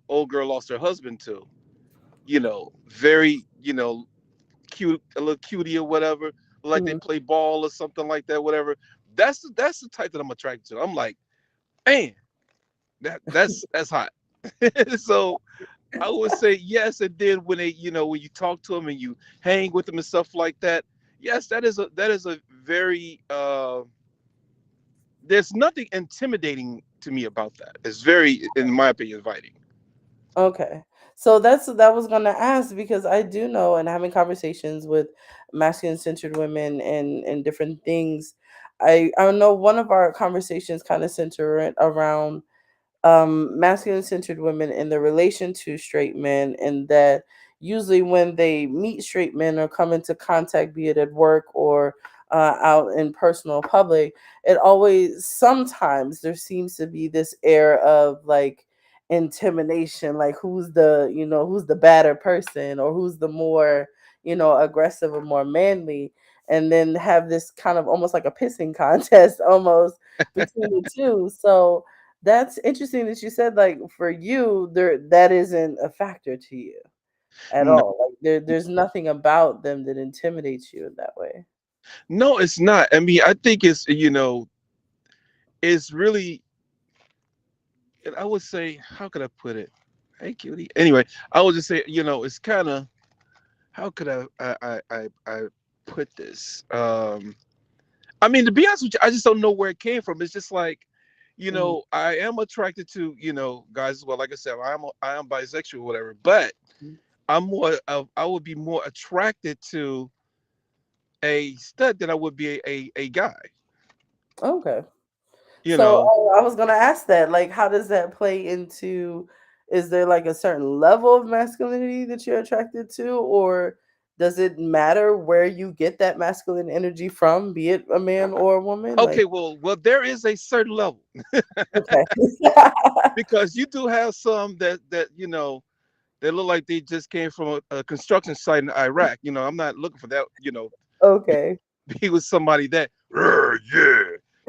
old girl lost her husband to, very cute, a little cutie or whatever, like they Mhm. play ball or something like that, whatever. That's the type that I'm attracted to. I'm like, man, that's hot. So I would say yes, and then when when you talk to them and you hang with them and stuff like that, yes, that is a very there's nothing intimidating to me about that. It's very, in my opinion, inviting. Okay. So that's what I was gonna ask because I do know and having conversations with masculine centered women and different things. I know one of our conversations kind of center around masculine centered women in the relation to straight men, and that usually when they meet straight men or come into contact, be it at work or out in personal public, it always sometimes there seems to be this air of like intimidation, like who's the badder person or who's the more aggressive or more manly, and then have this kind of almost like a pissing contest almost between the two. So that's interesting that you said like for you there that isn't a factor to you at No, all. Like there's nothing about them that intimidates you in that way. no, it's not. I mean, I think it's really, and I would say, how could I put it? Hey, cutie. Anyway, I would just say, it's kind of, how could I put this? I mean, to be honest with you, I just don't know where it came from. It's just like, Mhm. I am attracted to, guys as well. Like I said, I am bisexual, whatever. But I would be more attracted to a stud than I would be a guy. Okay. You So know, I was gonna ask that, like, how does that play into? Is there like a certain level of masculinity that you're attracted to, or does it matter where you get that masculine energy from, be it a man or a woman? Like, okay, well, there is a certain level okay, because you do have some that They look like they just came from a construction site in Iraq. I'm not looking for that. Okay. He was somebody that, yeah,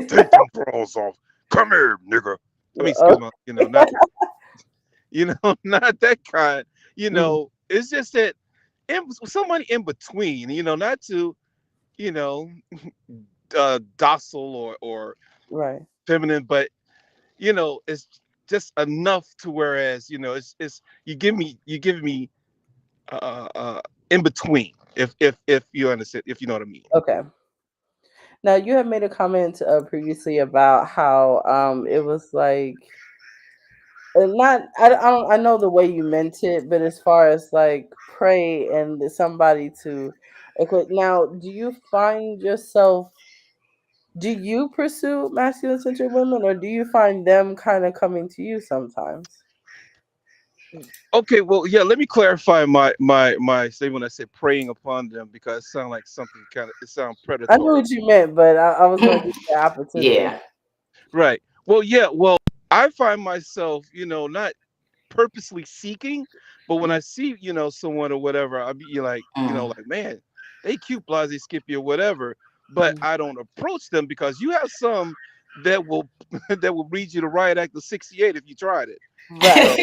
take them drawers off. Come here, nigga. I mean, Uh, excuse me. Not, not that kind. mm, It's just that somebody in between. Not to, you know, docile or right. feminine, but it's just enough to whereas it's you give me in between, if you understand, if you know what I mean. Okay. Now you have made a comment previously about how it was like not I don't I know the way you meant it, but as far as like pray and somebody to equate. Now, do you pursue masculine centered women, or do you find them kind of coming to you sometimes? Okay, well, yeah, let me clarify my statement when I said preying upon them, because it sounds like something kind of, it sounds I knew predatory. what you meant, but I was going to give you the opportunity. Yeah. Right. Well, yeah, well, I find myself, not purposely seeking, but when Mm, I see, someone or whatever, I'll be like, Mm. like, man, they cute, blase, skippy, or whatever. But mm. I don't approach them, because you have some that will that will read you the riot act of '68 if you tried it. Right.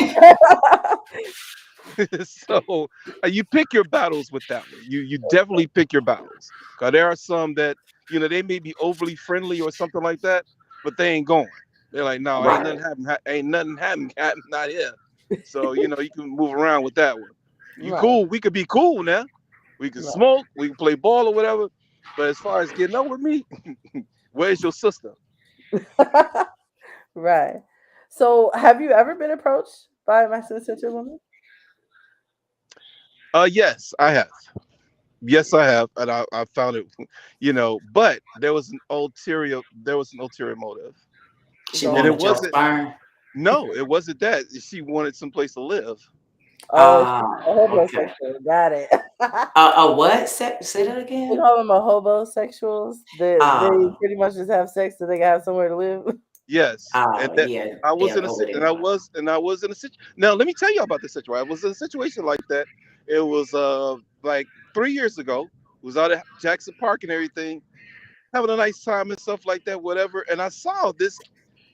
So so you pick your battles with that one. You definitely pick your battles, because there are some that they may be overly friendly or something like that, but they ain't going. They're like, no, ain't Right. nothing happen, ain't nothing happen, not here. So you can move around with that one. You Right. cool? We could be cool now. We can Right. smoke. We can play ball or whatever. But as far as getting up with me, where's your sister? Right. So, have you ever been approached by a masculine centered woman? Yes, I have. Yes, I have, and I found it, but there was an ulterior motive, She and it Okay. wanted your wasn't. sperm. No, it wasn't that. She wanted someplace to live. Oh, Ah, she's a okay. homosexual. Got it. What? Say that They again. call them a hobosexuals. They Ah, pretty much just have sex so they can have somewhere to live. Yes, and that yeah. I They was are in a over sit, there. and I was in a situation. Now, let me tell you about this situation. I was in a situation like that. It was like 3 years ago. Was out at Jackson Park and everything, having a nice time and stuff like that, whatever. And I saw this.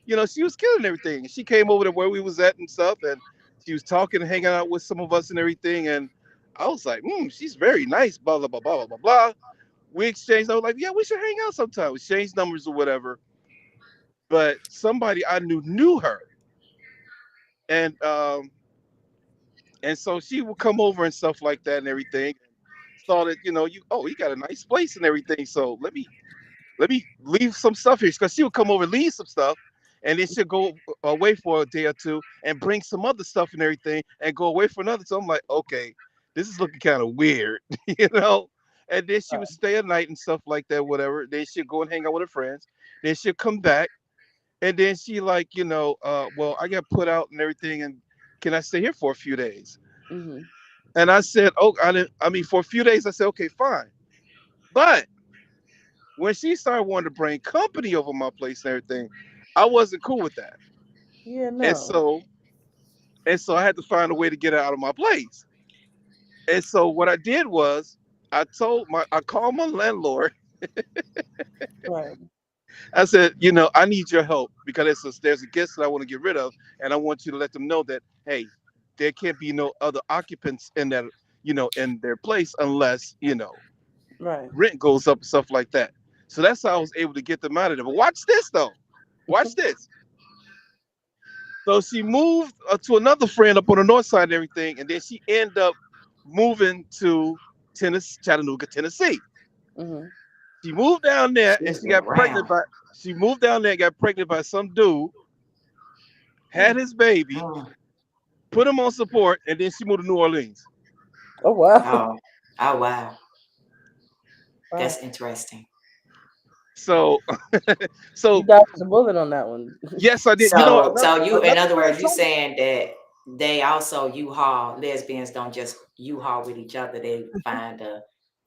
She was killing everything. She came over to where we was at and stuff, and she was talking and hanging out with some of us and everything. And I was like, she's very nice, blah, blah, blah, blah, blah, blah, blah. We exchanged. I was like, yeah, we should hang out sometime. We exchanged numbers or whatever. But somebody I knew her. And so she would come over and stuff like that and everything. Saw that, you got a nice place and everything. So let me leave some stuff here, because she would come over, leave some stuff, and then she'll go away for a day or two and bring some other stuff and everything and go away for another. So I'm like, okay, this is looking kind of weird, you know. And then she would stay a night and stuff like that, whatever. Then she'll go and hang out with her friends. Then she'll come back, and then she like, well, I got put out and everything, and can I stay here for a few days? Hmm. And I said, oh, I mean, for a few days, I said, okay, fine. But when she started wanting to bring company over my place and everything, I wasn't cool with that. Yeah, And no. so I had to find a way to get her out of my place. And so what I did was I called my landlord. Right. I said, I need your help, because there's a guest that I want to get rid of, and I want you to let them know that, hey, there can't be no other occupants in that, in their place, unless, Right. rent goes up and stuff like that. So that's how I was able to get them out of there. But watch this though. Watch this. So she moved to another friend up on the north side and everything, and then she ended up moving to Tennessee, Chattanooga, Tennessee. Hmm. She moved down there She and was getting around. she moved down there and got pregnant by some dude, had his baby, Oh, put him on support, and then she moved to New Orleans. Oh wow. oh, oh, wow. Wow. That's interesting. So You so dodged the bullet on that one. yes, I did. So you, in Another other friend words, you told me. saying that they also U-Haul, lesbians don't just U-Haul with each other. They find a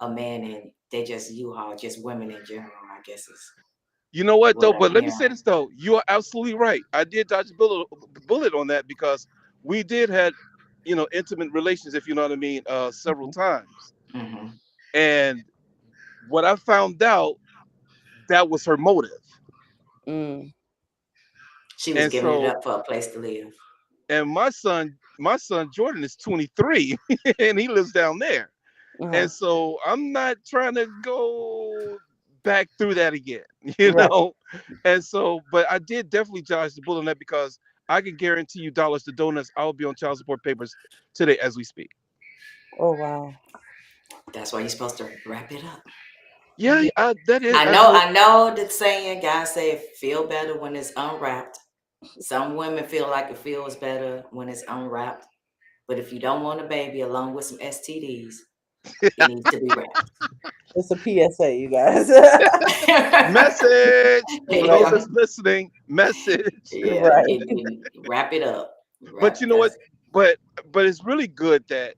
man and they just U-Haul, just women in general, I guess is You know what what though? I'm But let me hearing. say this though. You are absolutely right. I did dodge a bullet on that, because we did had. intimate relations, if you know what I mean, several Mhm. times. Hmm. And what I found out, that was her motive. Mm. She was And giving it so, up for a place to live. and my son Jordan is 23 and he lives down there. Uh-huh. And so I'm not trying to go back through that again, Right. And so, but I did definitely dodge the bullet on that, because I can guarantee you dollars to donuts, I'll be on child support papers today as we speak. Oh wow. That's why you're supposed to wrap it up. Yeah, Yeah. that is, I know, I know the saying, guys say it feel better when it's unwrapped. Some women feel like it feels better when it's unwrapped. But if you don't want a baby along with some STDs, it needs to be wrapped. It's a PSA, you guys. message for There you those Right. go. that's listening. Message. Yeah, Right. wrap it up. But Wrap you know what? that's But it's really good that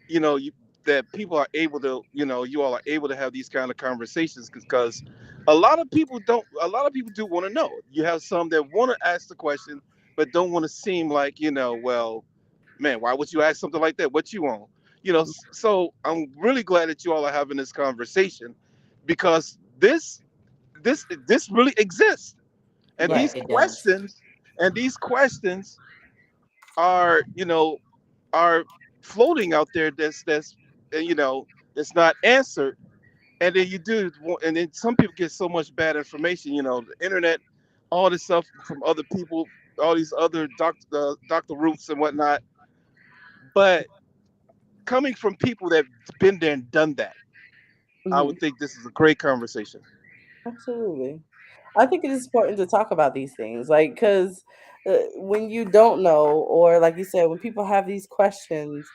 you know you, that people are able to, you all are able to have these kind of conversations, because a lot of people do want to know. You have some that want to ask the question but don't want to seem like, well, man, why would you ask something like that? What you want? So I'm really glad that you all are having this conversation, because this really exists. And yeah, it does. these questions are, are floating out there, uh, you know that's not answered. And then and then some people get so much bad information, the internet, all this stuff from other people, all these other Dr. Roots and whatnot. But coming from people that've been there and done that, I Mhm. would think this is a great conversation. Absolutely. I think it is important to talk about these things, like, because when you don't know, or like you said, when people have these questions,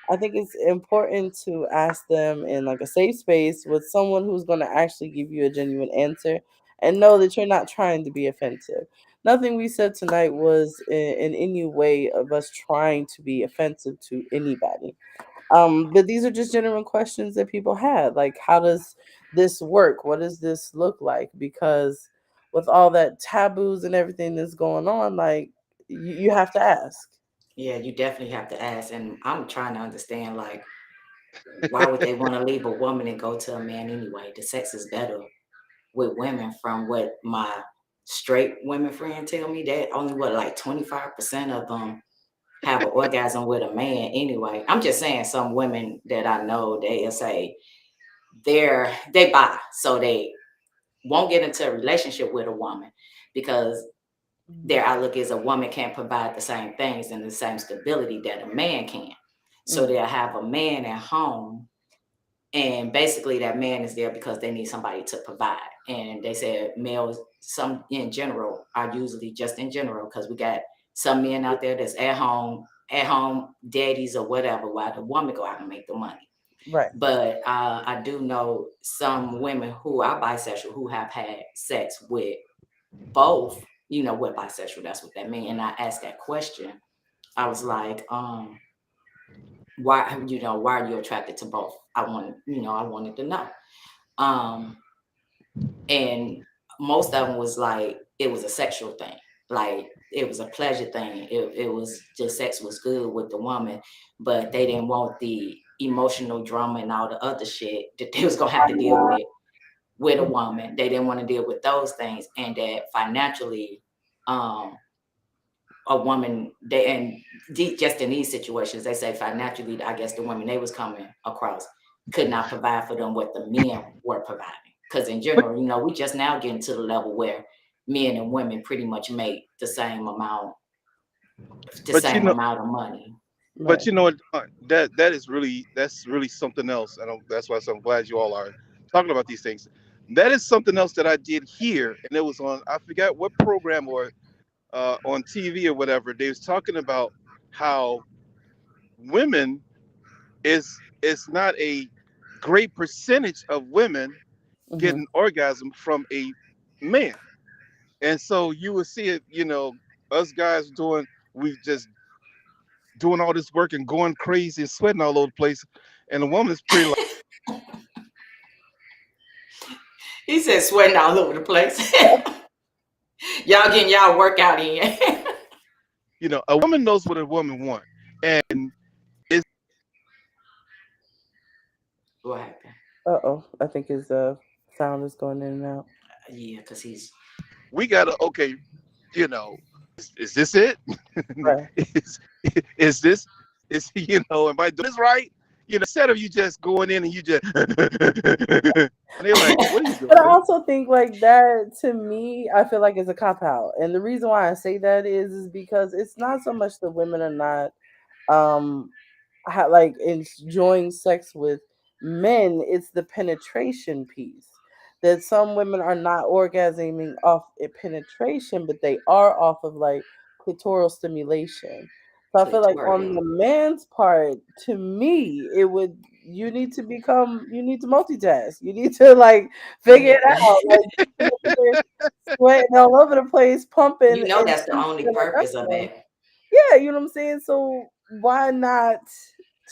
I think it's important to ask them in like a safe space with someone who's going to actually give you a genuine answer and know that you're not trying to be offensive. Nothing we said tonight was in any way of us trying to be offensive to anybody. But these are just genuine questions that people had. Like, how does this work? What does this look like? Because with all that taboos and everything that's going on, like, you have to ask. Yeah, you definitely have to ask. And I'm trying to understand, like, why would they want to leave a woman and go to a man anyway? The sex is better with women, from what my straight women friend tell me, that only what, like 25% of them have an orgasm with a man anyway. I'm just saying, some women that I know, they'll say they bi, so they won't get into a relationship with a woman because Mhm. their outlook is a woman can't provide the same things and the same stability that a man can. So Mm. they'll have a man at home, and basically that man is there because they need somebody to provide. And they said males, some in general, are usually, just in general, because we got some men out there that's at home daddies or whatever, while the woman go out and make the money. Right. But I do know some women who are bisexual who have had sex with both. You know what bisexual, that's what that means. And I asked that question. I was like, why, why are you attracted to both? I wanted to know. Um, and most of them was like, it was a sexual thing. Like, it was a pleasure thing. It was just, sex was good with the woman, but they didn't want the emotional drama and all the other shit that they was gonna have to deal with a Mhm. woman. They didn't want to deal with those things, and that financially, um, a woman, they, and just in these situations, they say financially, I guess the women they was coming across could not provide for them what the men were providing. Because in But general, we just now getting to the level where men and women pretty much make the but same amount of money. but Right. you know what? That's really something else. That's why I'm glad you all are talking about these things. That is something else that I did here, and it was on, I forgot what program, or on TV or whatever. They was talking about how women is not a great percentage of women get Hmm. an orgasm from a man. And so you will see it, us guys we just doing all this work and going crazy and sweating all over the place. And the woman is pretty like, He said sweating all over the place. Y'all getting y'all workout in. a woman knows what a woman wants. And Oh, I think his sound is going in and out. Yeah, because he's We gotta, okay, you know, is this it? Right. is is this am I doing this right? Instead of you just going in and you just and they're like, what are you But I doing? also think like that to me, I feel like it's a cop out. And the reason why I say that is because it's not so much the women are not um like enjoying sex with men, it's the penetration piece. That some women are not orgasming off penetration, but they are off of like clitoral stimulation. So I feel like on clitoral. the man's part, to me, it would you need to multitask. You need to like figure it out. Like you over there sweating all over the place, pumping, You know and that's the she's only feeling purpose of nothing. it. Yeah, you know what I'm saying? So why not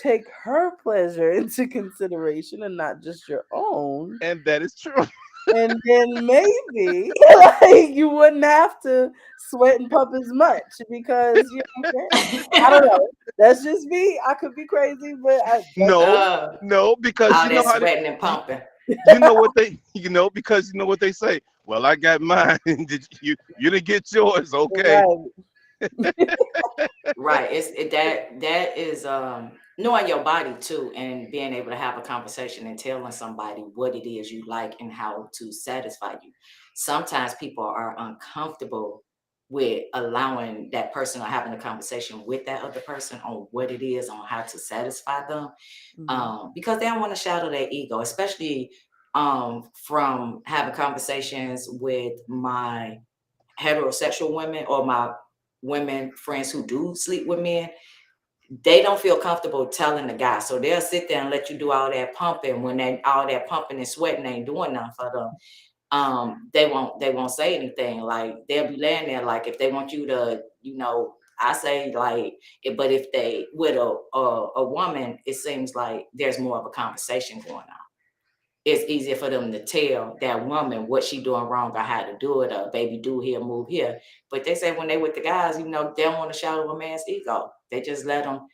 take her pleasure into consideration and not just your own? And that is true. And then maybe like you wouldn't have to sweat and pump as much because you know what I'm saying? I don't know. That's just me. I could be crazy, but that's No, uh, no, because all you know that how they, sweating and you, pumping. you know what they, because you know what they say. Well, I got mine. Did you didn't get yours? Okay. right. Right. That is knowing your body too, and being able to have a conversation and telling somebody what it is you like and how to satisfy you. Sometimes people are uncomfortable with allowing that person or having a conversation with that other person on what it is, on how to satisfy them, Mm-hmm. because they don't want to shadow their ego, especially from having conversations with my heterosexual women or my women friends who do sleep with men. They don't feel comfortable telling the guy, so they'll sit there and let you do all that pumping. When they all that pumping and sweating ain't doing nothing for them, they won't say anything. Like they'll be laying there, like if they want you to, I say like, but if they with a woman, it seems like there's more of a conversation going on. It's easier for them to tell that woman what she doing wrong or how to do it, or baby do here, move here. But they say when they with the guys, they don't want to shadow a man's ego. They just let them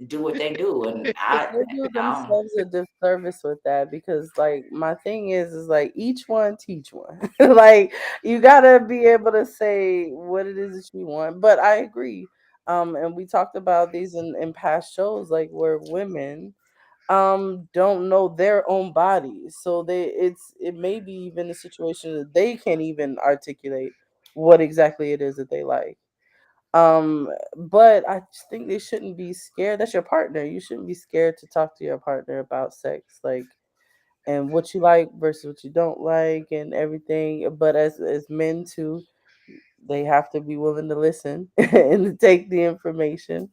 do what they do. And But I, they do I don't, themselves a disservice with that because, like, my thing is like each one teach one. Like, you gotta be able to say what it is that you want. But I agree. And we talked about these in past shows, like where women don't know their own bodies, so it may be even a situation that they can't even articulate what exactly it is that they like. But I just think they shouldn't be scared. That's your partner. You shouldn't be scared to talk to your partner about sex, like, and what you like versus what you don't like and everything. But as men too, they have to be willing to listen and to take the information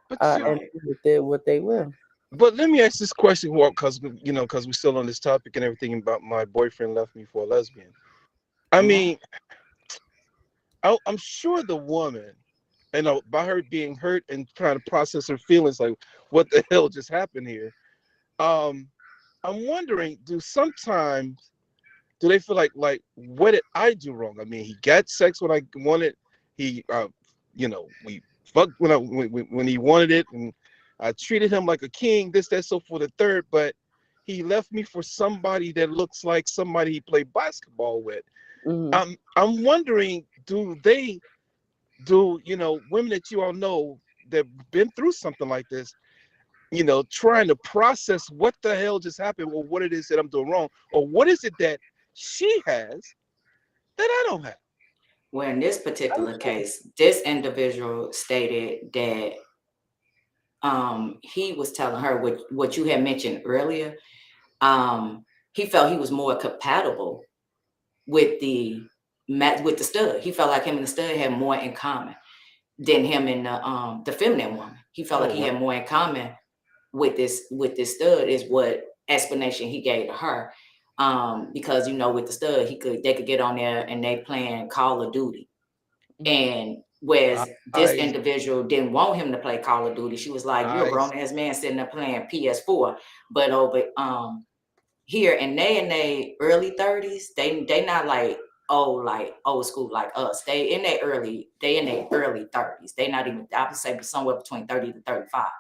But see, and right. do what they will. but let me ask this question, well, because we're still on this topic and everything about my boyfriend left me for a lesbian. I Mhm. mean, I'm sure the woman, by her being hurt and trying to process her feelings, like what the hell just happened here. Um, I'm wondering, do they feel like what did I do wrong? I mean, he got sex when I wanted. He, we fucked when he wanted it, and I treated him like a king. This, that, so for the third, but he left me for somebody that looks like somebody he played basketball with. Hmm. I'm wondering, do women that you all know that been through something like this, trying to process what the hell just happened or what it is that I'm doing wrong, or what is it that she has that I don't have. Well, in this I'm particular sure. case, this individual stated that he was telling her what you had mentioned earlier. He felt he was more compatible with the stud. He felt like him and the stud had more in common than him and the feminine woman. He felt Oh like he well, had more in common with this stud, is what explanation he gave to her. Because with the stud, they could get on there and they playing Call of Duty. Hmm. And whereas this I individual didn't want him to play Call of Duty, she was like, "You're a I grown ass man sitting there playing PS4." But over here, and they in their early 30s, they not like old school like us. They in their early 30s. They not even, I would say somewhere between 30 to 35. Hmm.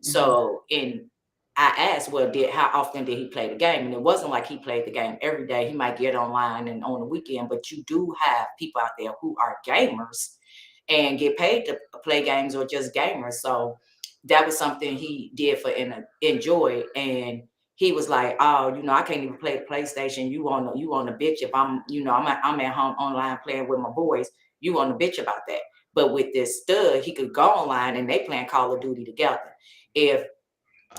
So in I asked, well, how often did he play the game? And it wasn't like he played the game every day. He might get online and on the weekend, but you do have people out there who are gamers and get paid to play games or just gamers. So that was something he did for enjoy. And he was like, oh, I can't even play the PlayStation. You want to bitch if I'm at home online playing with my boys. You want to bitch about that. But with this stud, he could go online and they playing Call of Duty together. If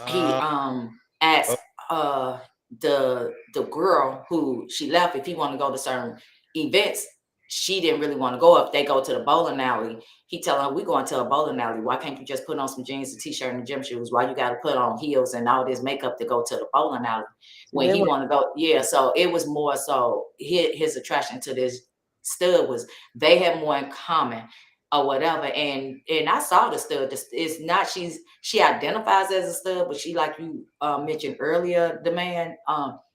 he Uh, asked uh the girl who she left if he want to go to certain events, she didn't really want to go. If they go to the bowling alley, he tell her, we going to a bowling alley, why can't you just put on some jeans, a t-shirt, and gym shoes? Why you got to put on heels and all this makeup to go to the bowling alley See, when they he were want to go? Yeah, so it was more so his attraction to this stud was they had more in common or whatever. And I saw the stud. It's not she identifies as a stud, but she, like you mentioned earlier, the man,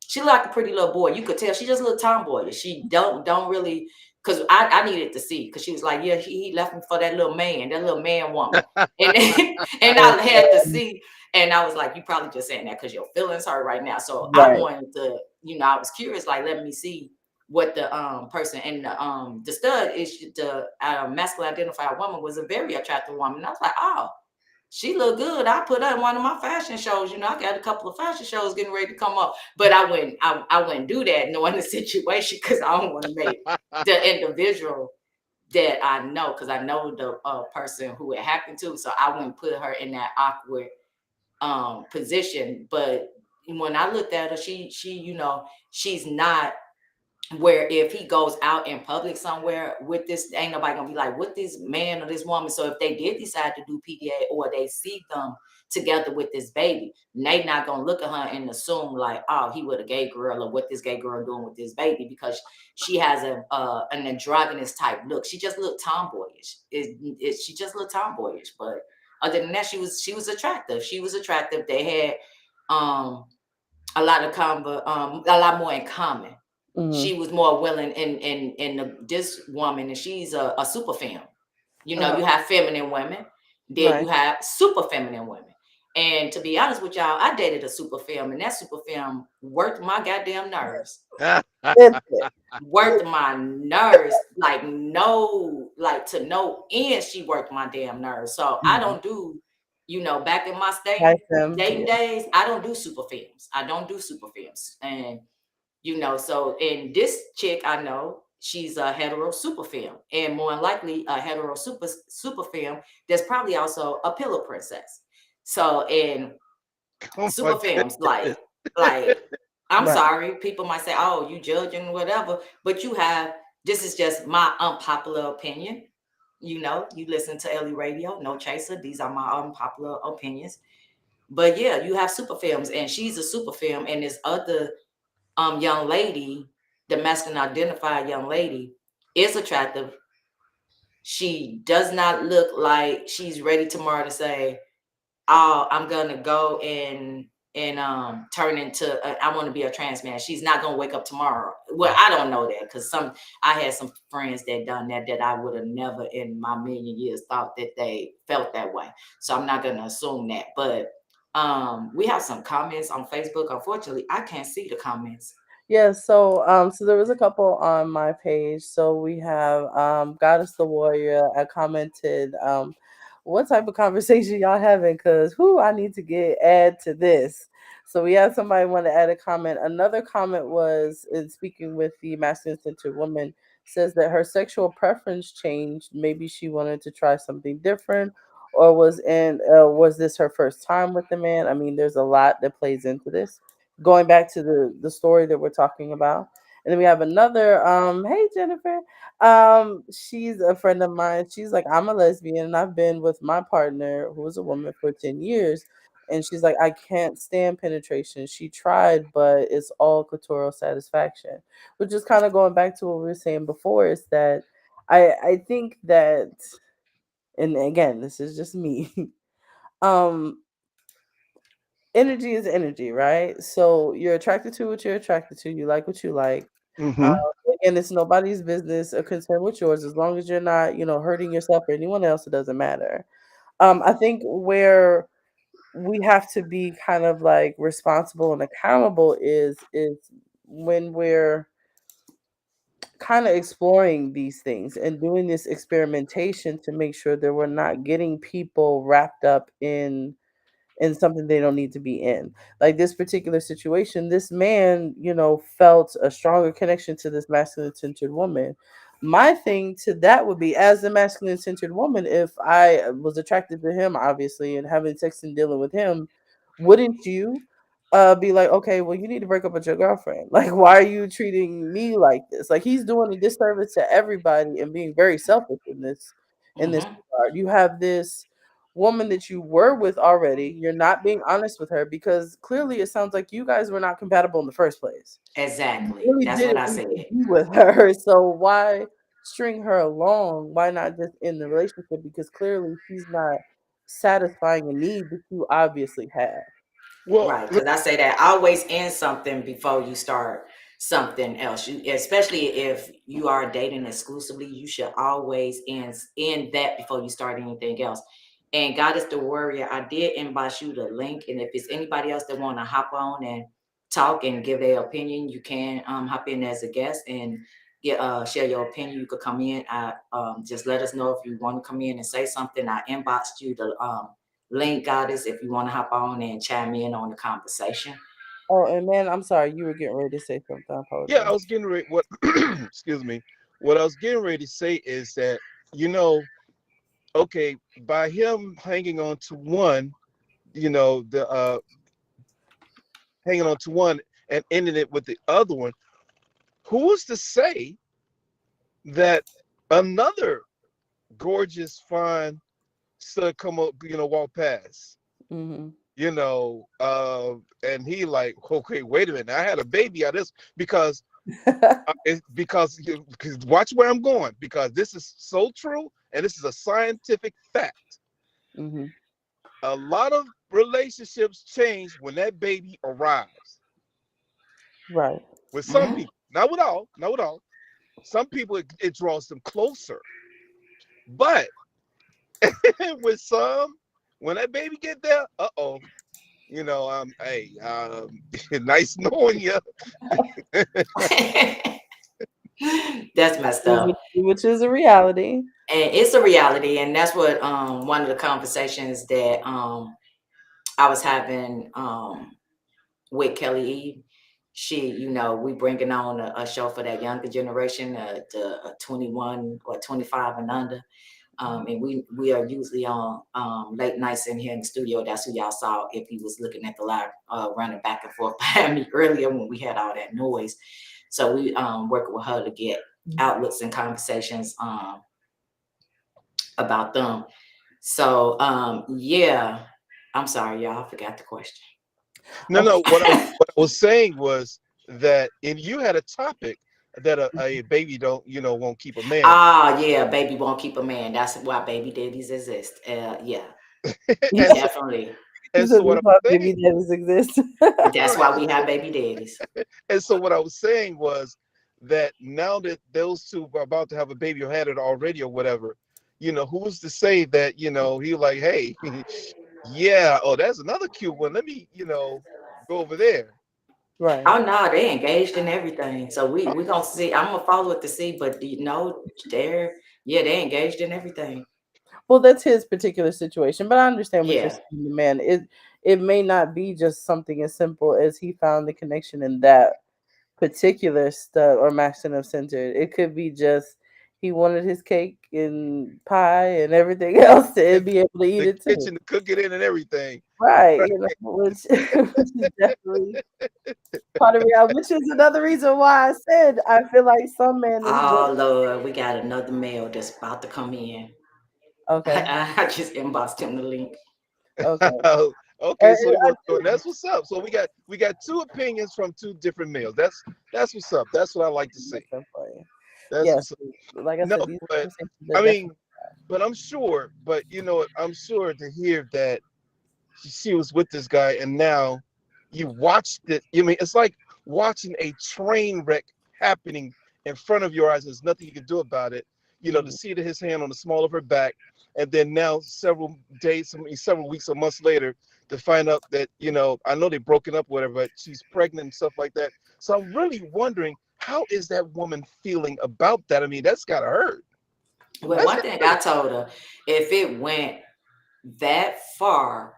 she like a pretty little boy. You could tell she just a little tomboyish. She don't really, because I needed to see, because she was like, yeah, he left me for that little man woman. And and so I had to see, and I was like, you probably just saying that because your feelings hurt right now. So I right. wanted to, I was curious, like, let me see what the person, and the stud is the masculine identified woman was a very attractive woman. And I was like, oh, she looked good. I put her in one of my fashion shows. I got a couple of fashion shows getting ready to come up, but I wouldn't do that knowing the situation, because I don't want to make the individual that I know, because I know the person who it happened to, so I wouldn't put her in that awkward position. But when I looked at her, she she's not where if he goes out in public somewhere with this, ain't nobody gonna be like, what this man or this woman. So if they did decide to do PDA, or they see them together with this baby, they not gonna look at her and assume like, oh, he with a gay girl, or what this gay girl doing with this baby, because she has an androgynous type look. She just looked tomboyish. She just looked tomboyish. But other than that, she was attractive. She was attractive. They had um a lot more in common. Hmm. She was more willing, this woman, and she's a super femme. You have feminine women, then Right. you have super feminine women. And to be honest with y'all, I dated a super femme, and that super femme worked my goddamn nerves. Listen, Worked my nerves like no, like to no end. She worked my damn nerves. So I mhm. don't do, back in my Like them. dating Yeah. days, I don't do super femmes. I don't do super femmes. And so in this chick I know, she's a hetero super femme, and more than likely a hetero super femme that's probably also a pillow princess. So in oh super my femmes, goodness. like I'm Right. sorry, people might say, oh, you judging, whatever, but this is just my unpopular opinion. You listen to Ellie Radio, no chaser. These are my unpopular opinions. But yeah, you have super films, and she's a super film, and this other young lady, the masculine identified young lady, is attractive. She does not look like she's ready tomorrow to say, oh, I'm gonna go and turn into I want to be a trans man. She's not gonna wake up tomorrow. Well, I don't know that, because I had some friends that done that I would have never in my million years thought that they felt that way. So I'm not gonna assume that. But we have some comments on Facebook. Unfortunately, I can't see the comments. Yeah, so there was a couple on my page. So we have Goddess the Warrior. I commented what type of conversation y'all having, cuz who I need to get add to this. So we had somebody want to add a comment. Another comment was in speaking with the masculine centered woman, says that her sexual preference changed. Maybe she wanted to try something different, or was this her first time with the man? I mean, there's a lot that plays into this, going back to the story that we're talking about. And then we have another hey Jennifer. She's a friend of mine. She's like, I'm a lesbian and I've been with my partner who is a woman for 10 years. And she's like, I can't stand penetration. She tried, but it's all clitoral satisfaction. Which is kind of going back to what we were saying before, is that I think that, and again, this is just me. um Energy is energy, right? So you're attracted to what you're attracted to. You like what you like. Uh, Hmm. Again, it's nobody's business or concern with yours. As long as you're not, hurting yourself or anyone else, it doesn't matter. I think where we have to be kind of like responsible and accountable is when we're kind of exploring these things and doing this experimentation to make sure that we're not getting people wrapped up in something they don't need to be in. Like this particular situation, this man, felt a stronger connection to this masculine centered woman. My thing to that would be, as the masculine centered woman, if I was attracted to him, obviously, and having sex and dealing with him, wouldn't you be like, okay, well, you need to break up with your girlfriend? Like, why are you treating me like this? Like, he's doing a disservice to everybody and being very selfish in this Hmm. regard. You have this woman that you were with already. You're not being honest with her because clearly it sounds like you guys were not compatible in the first place. You Exactly. really That's what didn't I need said. to be with her. So why string her along? Why not just end the relationship? Because clearly she's not satisfying a need that you obviously have. Well, Right, because I say that always end something before you start something else. You, especially if you are dating exclusively, you should always end that before you start anything else. And God is the warrior. I did inbox you the link, and if it's anybody else that want to hop on and talk and give their opinion, you can hop in as a guest and share your opinion. You could come in. Just let us know if you want to come in and say something. I inboxed you the link, goddess, if you want to hop on and chime in on the conversation. Oh, and man, I'm sorry, you were getting ready to say something. I yeah, I apologize. was getting ready. What? Excuse me. What I was getting ready to say is that you know, okay, by him hanging on to one, the hanging on to one and ending it with the other one, who's to say that another gorgeous, fine stud come up, walk past, Hmm. and he like, okay, wait a minute, I had a baby out of this because because watch where I'm going because this is so true and this is a scientific fact. Hmm. A lot of relationships change when that baby arrives. Right. With some Hmm. people, not with all. Some people it draws them closer, but with some, when that baby get there, hey, nice knowing you. That's messed up. Which is a reality. And it's a reality, and that's what one of the conversations that I was having with Kelly Eve. She, we bringing on a show for that younger generation, the 21 or 25 and under. And we are usually on late nights in here in the studio. That's who y'all saw if he was looking at the live, running back and forth behind me earlier when we had all that noise. So we working with her to get outlooks and conversations about them. So yeah, I'm sorry, y'all. I forgot the question. No, Okay. what I was saying was that and you had a topic that a baby don't won't keep a man. Ah, yeah, baby won't keep a man. That's why baby daddies exist. Yeah, and so definitely. You and said so what this I why was saying, baby daddies exist. That's right, why we have baby daddies. and so what I was saying was that now that those two are about to have a baby or had it already or whatever, who's to say that he like, hey, yeah, oh, that's another cute one. Let me go over there. Right. Oh no, they engaged in everything. So we gonna see. I'm gonna follow it to see, but they're yeah, they engaged in everything. Well, that's his particular situation, but I understand what you're Yeah. saying, man. It may not be just something as simple as he found the connection in that particular stud or maximum center. It could be just he wanted his cake and pie and everything else to In be able to eat the it too. kitchen to cook it in and everything. Right, which which is definitely part of reality, which is another reason why I said I feel like some men is just Oh Lord, we got another mail that's about to come in. okay, I just inboxed him the link. okay. Okay, And, so he wants to, and that's what's up. So we got two opinions from two different males. That's what's up. That's what I like to see. that's for you. That's Yes, what's up. like I No, said, these but conversations are I definitely mean, but I'm sure. But you know what? I'm sure to hear that she was with this guy, and now you watched it. I mean, it's like watching a train wreck happening in front of your eyes. There's nothing you can do about it. the Mhm. seat of his hand on the small of her back, and then now several days, I mean, several weeks or months later, to find out that I know they're broken up, whatever, but she's pregnant and stuff like that. So I'm really wondering, how is that woman feeling about that? I mean, that's gotta hurt. Well, That's one gotta thing I hurt. told her, if it went that far,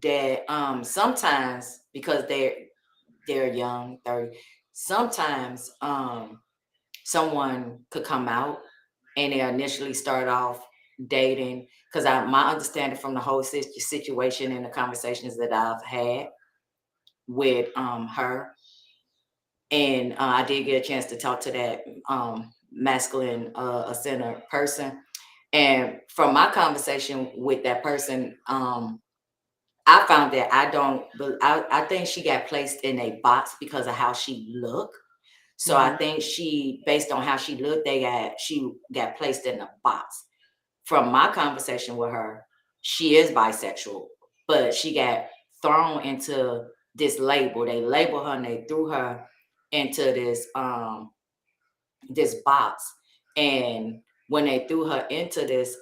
that sometimes because they're young, 30, sometimes someone could come out and they initially start off dating, because my understanding from the whole situation and the conversations that I've had with her, and I did get a chance to talk to that masculine center person, and from my conversation with that person, I found that I think she got placed in a box because of how she looked. So I Mhm. think based on how she looked, she got placed in a box. From my conversation with her, she is bisexual, but she got thrown into this label. They labeled her and they threw her into this box. And when they threw her into this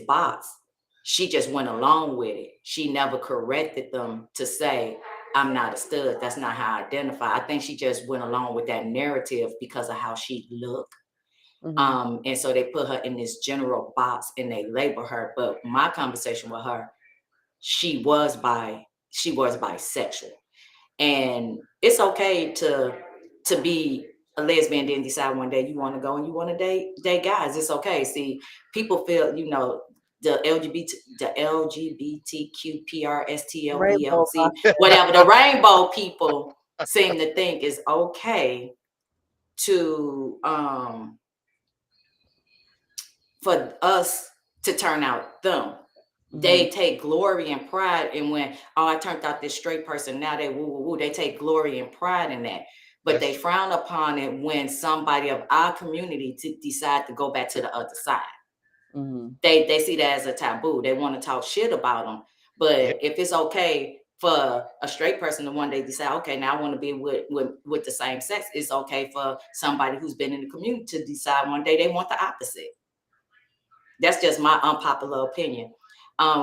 box, she just went along with it. She never corrected them to say, I'm not a stud. That's not how I identify. I think she just went along with that narrative because of how she looked. Mhm. And so they put her in this general box and they label her. But my conversation with her, she was bisexual. And it's okay to be a lesbian, then decide one day you want to go and you want to date guys. It's okay. See, people feel, the Rainbow LGBTQPRSTLVLC, possible. whatever, the rainbow people seem to think is okay to for us to turn out them. Mhm. They take glory and pride in when, oh, I turned out this straight person. Now they woo woo woo. They take glory and pride in that. But That's they true. frown upon it when somebody of our community decide to go back to the other side. Mhm. They see that as a taboo. They want to talk shit about them. Yeah. But if it's okay for a straight person to one day decide, okay, now I want to be with the same sex, it's okay for somebody who's been in the community to decide one day they want the opposite. That's just my unpopular opinion.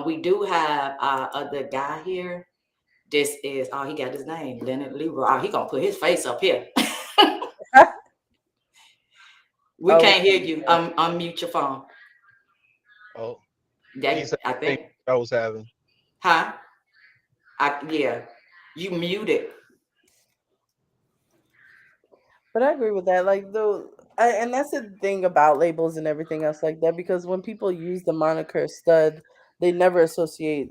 We do have our other guy here. This is, oh, he got his name, Leonard Leroy. Oh, he gonna put his face up here. We Oh, can't hear you. Unmute your phone. Oh, he's That having I the same think, I was having. huh? Yeah, you muted. but I agree with that. Like and that's the thing about labels and everything else like that. Because when people use the moniker stud, they never associate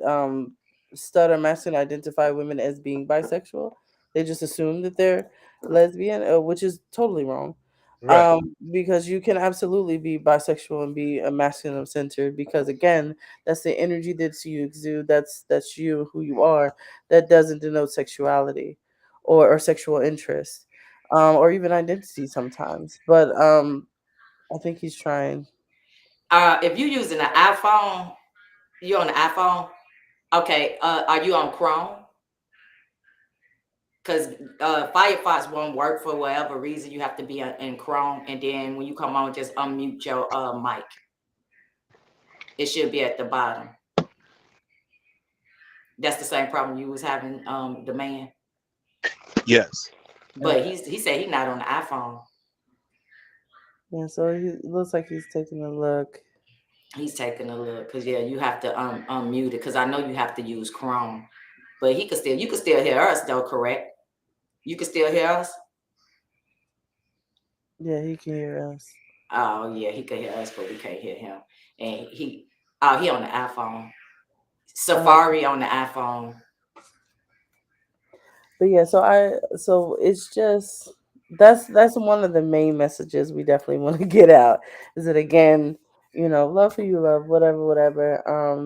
stud or masculine identified women as being bisexual. They just assume that they're lesbian, which is totally wrong. Right. Because you can absolutely be bisexual and be a masculine centered. Because again, that's the energy that you exude. That's you, who you are. That doesn't denote sexuality, or sexual interest, or even identity sometimes. But I think he's trying. If you're using an iPhone, you're on the iPhone. Okay. Are you on Chrome? Because Firefox won't work for whatever reason. You have to be in Chrome, and then when you come on, just unmute your mic. It should be at the bottom. That's the same problem you was having, the man. Yes. But he said he's not on the iPhone. Yeah, so he looks like he's taking a look. He's taking a look because yeah, you have to unmute it because I know you have to use Chrome. But you could still hear us though, correct? You can still hear us. Yeah, he can hear us. Oh yeah, he could hear us, but we can't hear him. And he on the iPhone. Uh, Safari on the iPhone. but yeah, so it's just that's one of the main messages we definitely want to get out. Is that again, love who you love, whatever, whatever.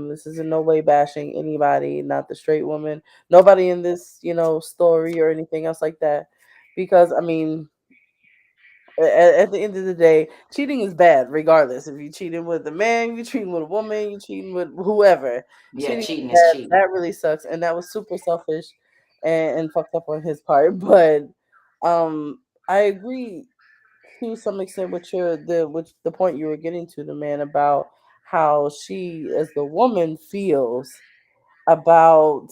This is in no way bashing anybody, not the straight woman, nobody in this, story or anything else like that. Because I mean, at the end of the day, cheating is bad, regardless. If you're cheating with a man, you're cheating with a woman, you're cheating with whoever. Yeah, Cheating is cheating is bad. cheating. That really sucks, and that was super selfish and fucked up on his part. But I agree. to some extent what the point you were getting to, the man, about how she as the woman feels about,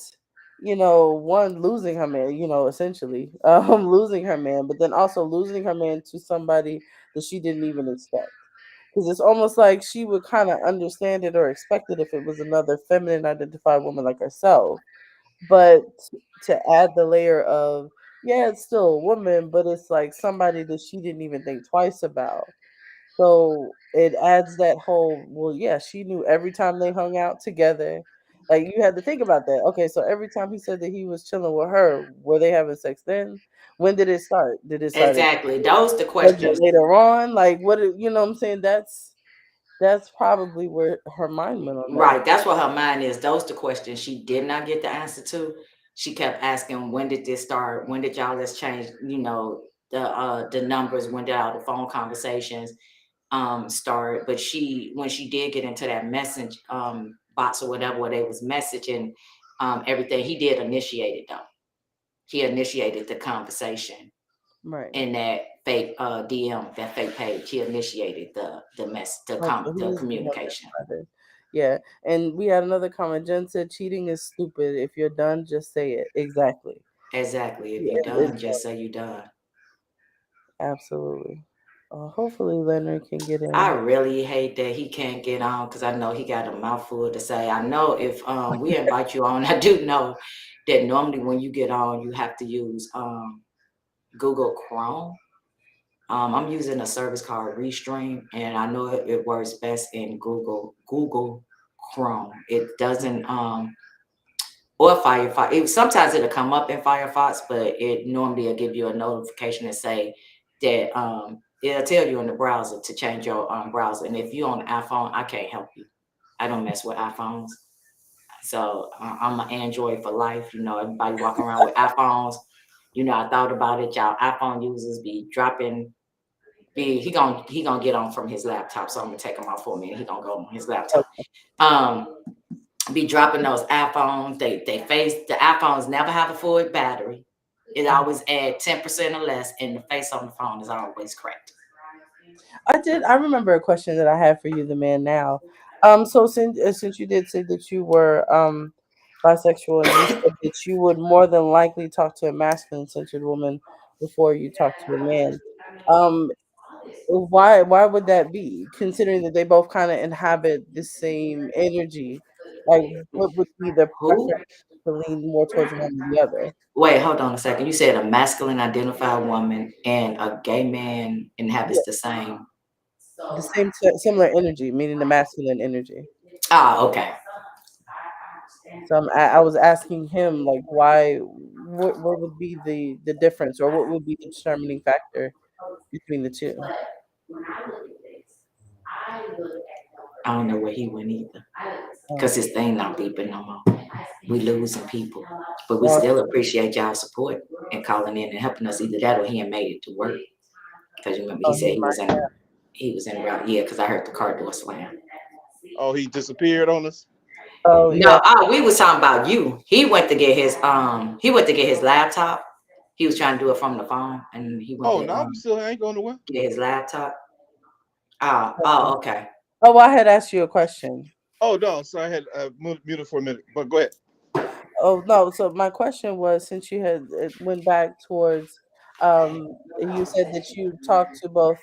one, losing her man, essentially losing her man, but then also losing her man to somebody that she didn't even expect. Because it's almost like she would kind of understand it or expect it if it was another feminine identified woman like herself. But to add the layer of, yeah, it's still a woman, but it's like somebody that she didn't even think twice about. So it adds that whole, well, yeah, she knew every time they hung out together. Like, you had to think about that. Okay, so every time he said that he was chilling with her, were they having sex then? When did it start? Did it start at Exactly. Those the was it questions. later on? Like, you know what I'm saying? That's probably where her mind went on that. Right. That's what her mind is. Those the questions she did not get the answer to. She kept asking, when did this start? When did y'all let's change, the numbers, when did all the phone conversations start? But when she did get into that message box or whatever where they was messaging everything, he did initiate it though. He initiated the conversation Right. in that fake DM, that fake page. He initiated Oh, so the he's the one that communication. started. Yeah. And we had another comment. Jen said cheating is stupid. If you're done, just say it. Exactly. Exactly. If Yeah, you it's done, just say you done. absolutely. Hopefully Leonard can get I in. really hate that he can't get on because I know he got a mouthful to say. I know if we invite you on, I do know that normally when you get on, you have to use Google Chrome. I'm using a service called Restream, and I know it works best in Google Chrome. It doesn't or Firefox. Sometimes it'll come up in Firefox, but it normally will give you a notification and say that it'll tell you in the browser to change your browser. And if you're on an iPhone, I can't help you. I don't mess with iPhones. So I'm an Android for life. Everybody walking around with iPhones. I thought about it. Y'all iPhone users be dropping. He gonna get on from his laptop. So I'm gonna take him off for a minute. He gonna go on his laptop. Okay. Um, be dropping those iPhones. They face the iPhones never have a full battery. It always add 10% or less, and the face on the phone is always cracked. I remember a question that I had for you, the man now. So since you did say that you were bisexual, and you said that you would more than likely talk to a masculine centered woman before you talk to a man. Um why would that be? Considering that they both kind of inhabit the same energy, like what would be the Who? preference to lean more towards one or the other? Wait, hold on a second. You said a masculine identified woman and a gay man Yeah, inhabits the same. the same similar energy, meaning the masculine energy. Ah, okay. So I was asking him like why, what would be the difference, or what would be the determining factor between the two? I don't know where he went either, Oh, cause his thing not beeping no more. We losing people, but we well, still appreciate y'all support and calling in and helping us. Either that or he ain't made it to work. Cause you remember he oh, said he he was might. in he was in route. Yeah, cause I heard the car door slam. Oh, he disappeared on us. Oh yeah. No, we was talking about you. He went to get his laptop. He was trying to do it from the phone, and he went Oh, to no, I'm still. I ain't going nowhere. get his laptop. Okay. Okay. Oh, well, I had asked you a question. Oh no, so I had muted for a minute, but go ahead. Oh no, so my question was, since you had went back towards, you said that you talked to both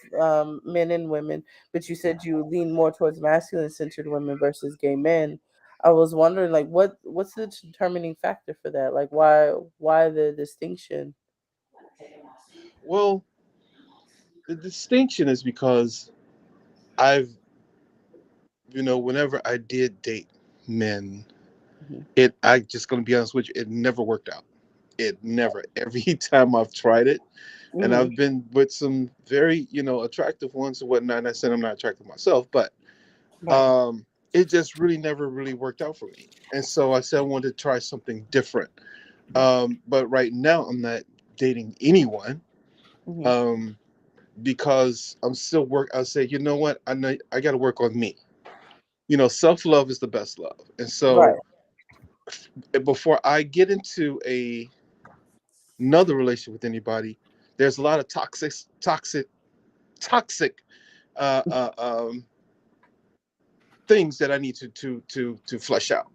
men and women, but you said you lean more towards masculine centered women versus gay men. I was wondering, like, what's the determining factor for that? Like, why the distinction? Well, the distinction is because I've, whenever I did date men, Hmm. I just gonna be honest with you, it never worked out. It never. Every time I've tried it, and Hmm. I've been with some very, attractive ones and whatnot. And I said I'm not attractive myself, but Right. um, it just really never really worked out for me. And so I said I wanted to try something different. But right now I'm not dating anyone. Hmm. Um, because I'm still work. I say, you know what? I know I got to work on me. Self love is the best love. And Right. so before I get into another relationship with anybody, there's a lot of toxic toxic uh, uh, um, things that I need to flush out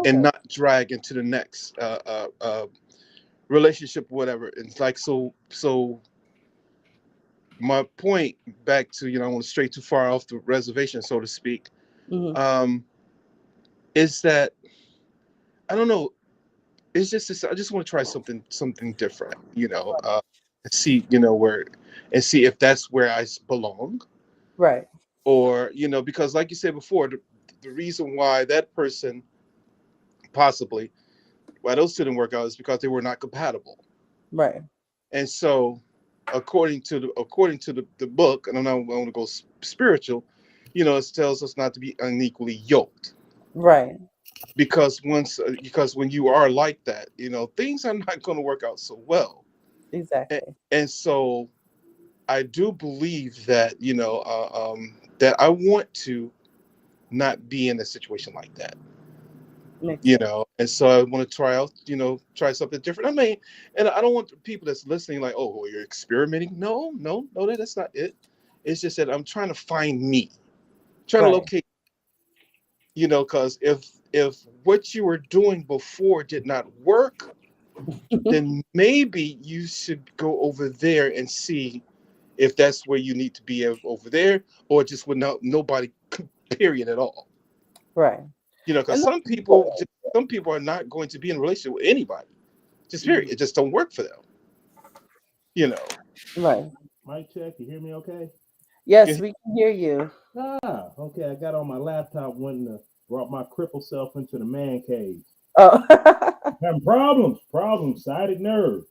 and Okay. not drag into the next relationship, whatever. It's like so. My point back to I want to stray too far off the reservation, so to speak. Mm-hmm. Um, is that I don't know. It's just this, I just want to try something different, and see where and see if that's where belong, Right. or because like you said before, the reason why that person possibly why those didn't work out is because they were not compatible. Right. And so, according to the book, and I want to go spiritual, it tells us not to be unequally yoked. Right. Because when you are like that, things are not going to work out so well. and, Exactly. and so I do believe that that I want to not be in a situation like that. Makes sense. And so I want to try out, try something different. I mean, and I don't want the people that's listening like, oh, well, you're experimenting. No, no, no, that's not it. It's just that I'm trying to find me, trying to Right. locate, because if what you were doing before did not work, then maybe you should go over there and see if that's where you need to be over there, or just without nobody, period, at all. Right. Because And that's important. some people are not going to be in a relationship with anybody. Just period. Mhm. It just don't work for them. You know. Right. Mic check. You hear me okay? Yes, You- we can hear you. Okay. I got on my laptop when brought my crippled self into the man cave. Oh. Having problems, sciatic nerve.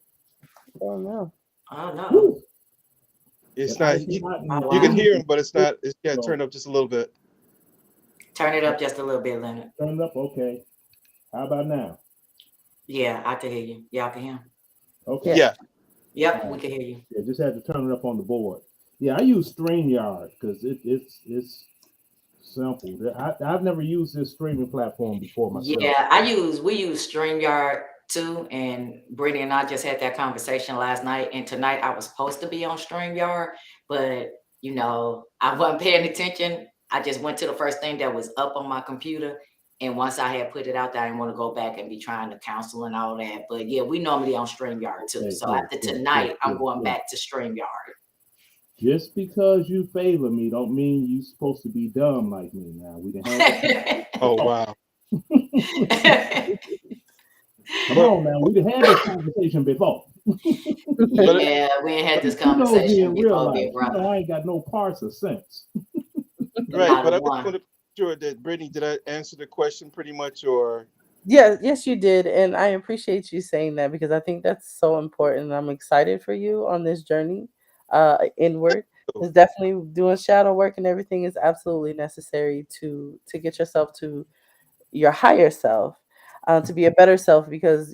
Oh no. Oh no. Woo. It's That not. icy hot Oh and You can wow. hear humidity. him, but it's not. It's yeah. So Turn up just a little bit. Turn it up just a little bit, Leonard. turn it up. Okay. How about now? Yeah, I can hear you. Y'all can hear him. Okay. Yes. Yeah. Yep, All we right. can hear you. Yeah, just had to turn it up on the board. Yeah, I use StreamYard because it's simple. I've never used this streaming platform before myself. Yeah, we use StreamYard too, and Brittany and I just had that conversation last night. And tonight I was supposed to be on StreamYard, but I wasn't paying attention. I just went to the first thing that was up on my computer. And once I had put it out there, I didn't want to go back and be trying to counsel and all that. But yeah, we normally on StreamYard too. Okay, So good, after good, good, tonight, I'm good, going good. back to StreamYard. Just because you favor me, don't mean you supposed to be dumb like me. Now we done had this. Oh wow. Come But on now, we done had this conversation before. but Yeah, we ain't had this She knows me conversation in real before, life. big She know brother. I ain't got no parts of sense. right. Not a But I just one. want to be sure that Brittany, did I answer the question pretty much, or Yeah, yes, you did. And I appreciate you saying that because I think that's so important. I'm excited for you on this journey inward. It's definitely doing shadow work and everything is absolutely necessary to get yourself to your higher self, to be a better self because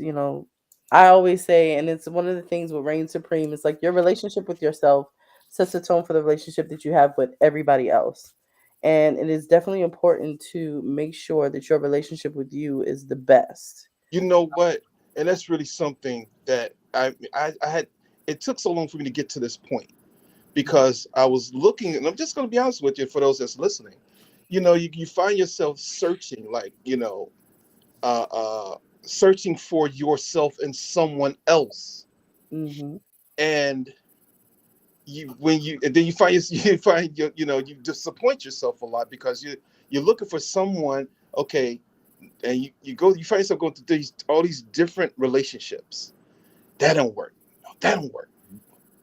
I always say, and it's one of the things with reign supreme, it's like your relationship with yourself sets the tone for the relationship that you have with everybody else, and it is definitely important to make sure that your relationship with you is the best. you know what? And that's really something that I had. It took so long for me to get to this point because I was looking, and I'm just going to be honest with you for those that's listening. You find yourself searching, like searching for yourself in someone else, Hmm. and and then you find you find you disappoint yourself a lot because you're looking for someone, okay, and you find yourself going through all these different relationships. That don't work. No, that don't work.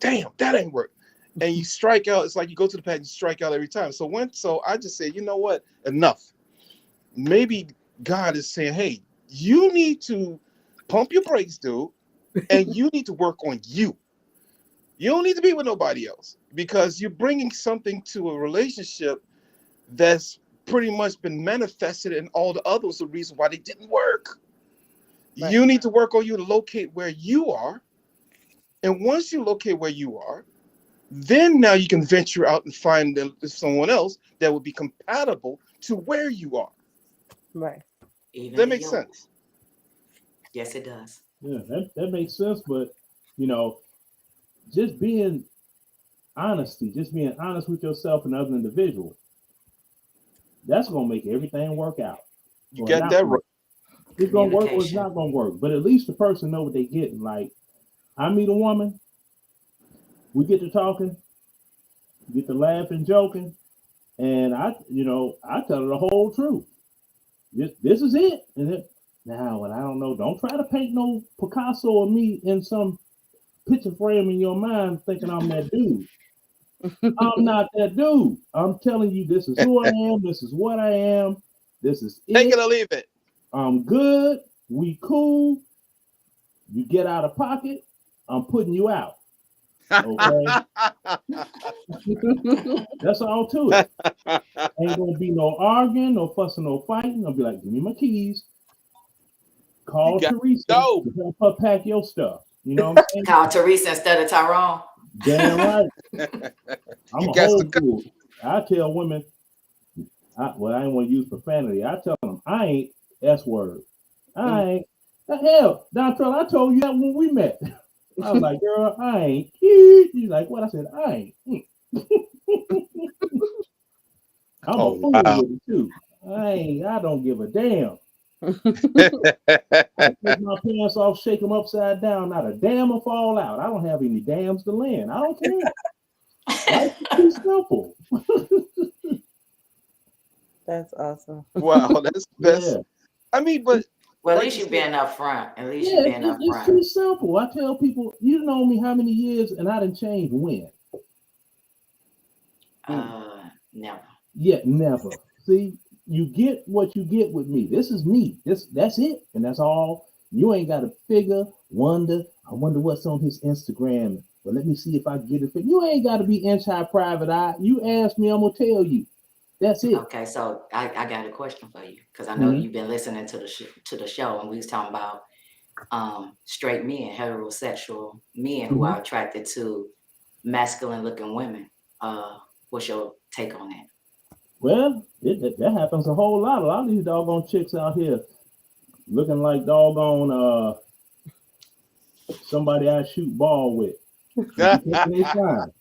Damn, that ain't work. And you strike out. It's like you go to the pad and you strike out every time. So I just said, you know what? Enough. Maybe God is saying, hey, you need to pump your brakes, dude, and you need to work on you. You don't need to be with nobody else because you're bringing something to a relationship that's pretty much been manifested in all the others. The reason why they didn't work. Right. You need to work on you to locate where you are. And once you locate where you are, then now you can venture out and find someone else that would be compatible to where you are. Right. Even That the makes yolk. sense. Yes, it does. Yeah, that makes sense. But you know, just being honesty, just being honest with yourself and other individual, that's gonna make everything work out. You Or got not that work. right. It's gonna work or it's Communication. not gonna work. But at least the person know what they getting. Like I meet a woman, we get to talking, get to laughing, joking, and I tell her the whole truth. This is it. Now, and I don't know, don't try to paint no Picasso of me in some picture frame in your mind thinking I'm that dude. I'm not that dude. I'm telling you, this is who I am. This is what I am. This is Take it. it or leave it. I'm good. We cool. You get out of pocket. I'm putting you out. Okay. That's all to it. Ain't gonna be no arguing, no fussing, no fighting. I'll be like, give me my keys. You Call got to Teresa go. to help her pack your stuff. You know what I'm saying? Call Teresa instead of Tyrone. Damn right. I'm You a got to whole go. fool. I tell women, I ain't want to use profanity. I tell them, I ain't S word. I ain't. The hell, Dontrell, I told you that when we met. I was like, girl, I ain't. She's like, what? I said, I ain't. I'm a Oh, fool wow. with it too. I don't give a damn. I take my pants off, shake them upside down. Not a damn will fall out. I don't have any dams to land. I don't care. Life is too simple. That's awesome. Wow, that's Yeah. I mean, but Well, at like least you you said, being up front. At least you Yeah, being up it's front. too simple. I tell people, you know me how many years and I didn't change when? Never. Yet never. See, you get what you get with me. This is me. That's it. And that's all. You ain't got to figure, wonder. I wonder what's on his Instagram. But let me see if I can get it. You ain't got to be inch high private eye. You ask me, I'm gonna tell you. That's it. Okay, so I got a question for you because I know Mhm. you've been listening to the show, and we was talking about straight men, heterosexual men who Mhm. are attracted to masculine looking women. What's your take on that? Well, that happens a whole lot. A lot of these doggone chicks out here looking like doggone somebody I shoot ball with. And you thinking they fine.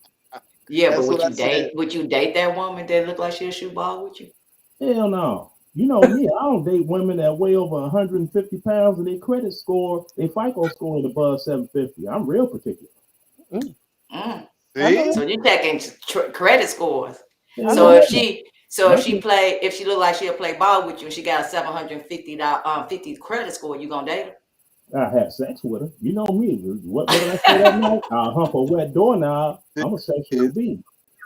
Yeah, but that's what I said. would you date that woman that look like she'll shoot ball with you? Hell no. You know me, I don't date women that weigh over 150 pounds and their credit score, their FICO score is above 750. I'm real particular. Mm. Mm. I know See? So you checking credit scores. I Hell So know if that. yeah. if she look like she'll play ball with you and she got a 750 50 credit score, you gonna date I had sex with her. You know me. What did I say that her? night? I'll hump a wet doorknob. This I'm a sexual is being.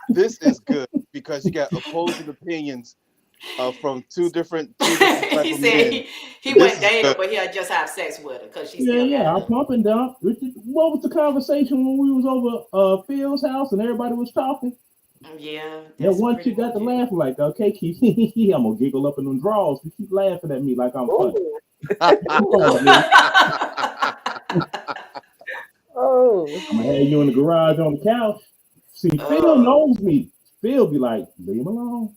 this is good because you got opposing opinions from two different type He of said men. he This wouldn't is date her, good. but he'll just have sex with her because she Yeah, still yeah. got I'll love. pump and dump. What was the conversation when we was over Phil's house and everybody was talking? Yeah, That that's one pretty chick got to much it. laugh like, okay, Keith, I'm gonna giggle up in them drawers. You keep laughing at me like I'm funny. Ooh. Yeah, man. Oh. I'm gonna have you in the garage on the couch. See, Phil Oh, knows me. Phil be like, leave him alone.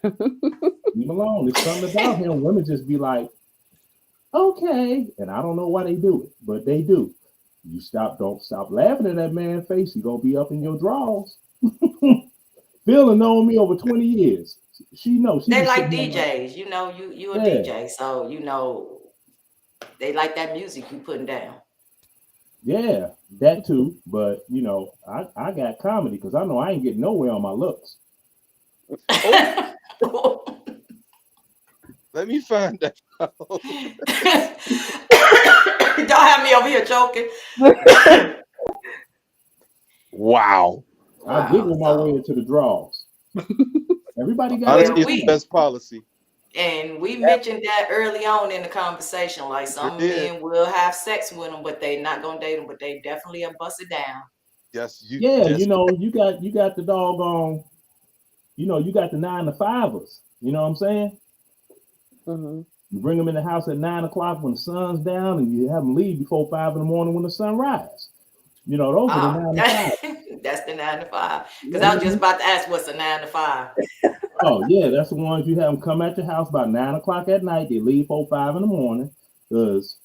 Leave him alone. There's something about him. Women just be like, okay. And I don't know why they do it, but they do. Don't stop laughing at that man's face. He gonna be up in your drawers. Phil has known me over 20 years. She knows. She they be like sitting there like, DJs. You know, you a yeah, DJ, so you know they like that music you putting down. yeah, that too. But I got comedy because I know I ain't getting nowhere on my looks. Let me find out. Don't have me over here choking. Wow. I Wow. giggle my way So, into the drawers. Everybody got Honesty well, their is the we time. best policy. and we mentioned that early on in the conversation. Like Sure some did. men will have sex with them, but they not gonna date them. But they definitely are bust it down. Yes, you Yeah, just you got the doggone, you got the 9 to 5ers. You know what I'm saying? Hmm. You bring them in the house at 9 o'clock when the sun's down, and you have them leave before 5 in the morning when the sun rises. Those are the Ah, 9 to 5. that's the 9 to 5. Because I was just Mhm. about to ask what's a 9 to 5. Oh yeah, that's the ones you have them come at your house about 9 o'clock at night. They leave 4, 5 in the morning because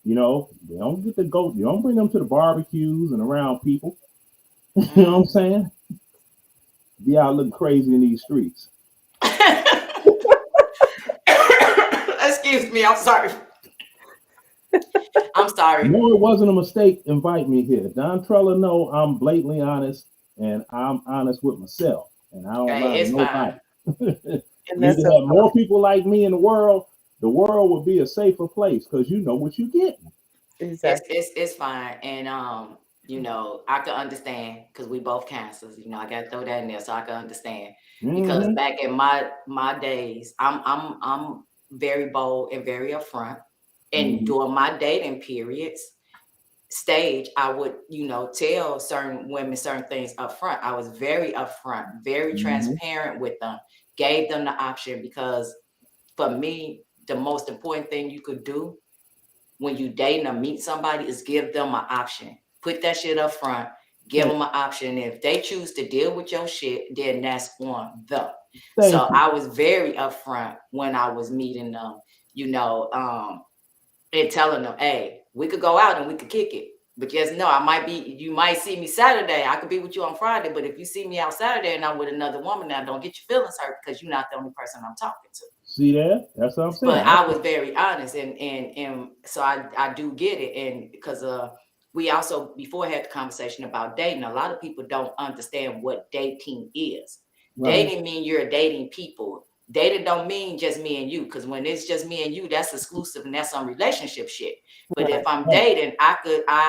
they don't get to go. You don't bring them to the barbecues and around people. You know what I'm saying? Be out looking crazy in these streets. Excuse me, I'm sorry. I'm sorry. No, it wasn't a mistake. Invite me here. Don Trella know I'm blatantly honest, and I'm honest with myself, and I don't lie Hey, to it's fine. nobody. And We that's need so to have more people like me in the world would be a safer place because you know what you get. exactly. It's fine. And I can understand because we both cancers. I gotta throw that in there so I can understand. Because Hmm. back in my days, I'm very bold and very upfront. And Hmm. during my dating periods stage, I would, tell certain women certain things up front. I was very upfront, very Hmm. transparent with them, gave them the option because for me, the most important thing you could do when you dating or meet somebody is give them an option. Put that shit up front, give Thank them you. an option. If they choose to deal with your shit, then that's on them. Thank So you. I was very upfront when I was meeting them, you know, um, and telling them, hey, we could go out and we could kick it. But just know you might see me Saturday. I could be with you on Friday. But if you see me out Saturday and I'm with another woman, now don't get your feelings hurt because you're not the only person I'm talking to. See that? That's what I'm saying. But I was very honest, and so I do get it, and because we also before had the conversation about dating. A lot of people don't understand what dating is. Right. Dating mean you're dating people. Dating don't mean just me and you, because when it's just me and you, that's exclusive and that's some relationship shit. But if Right. I'm Right. dating, I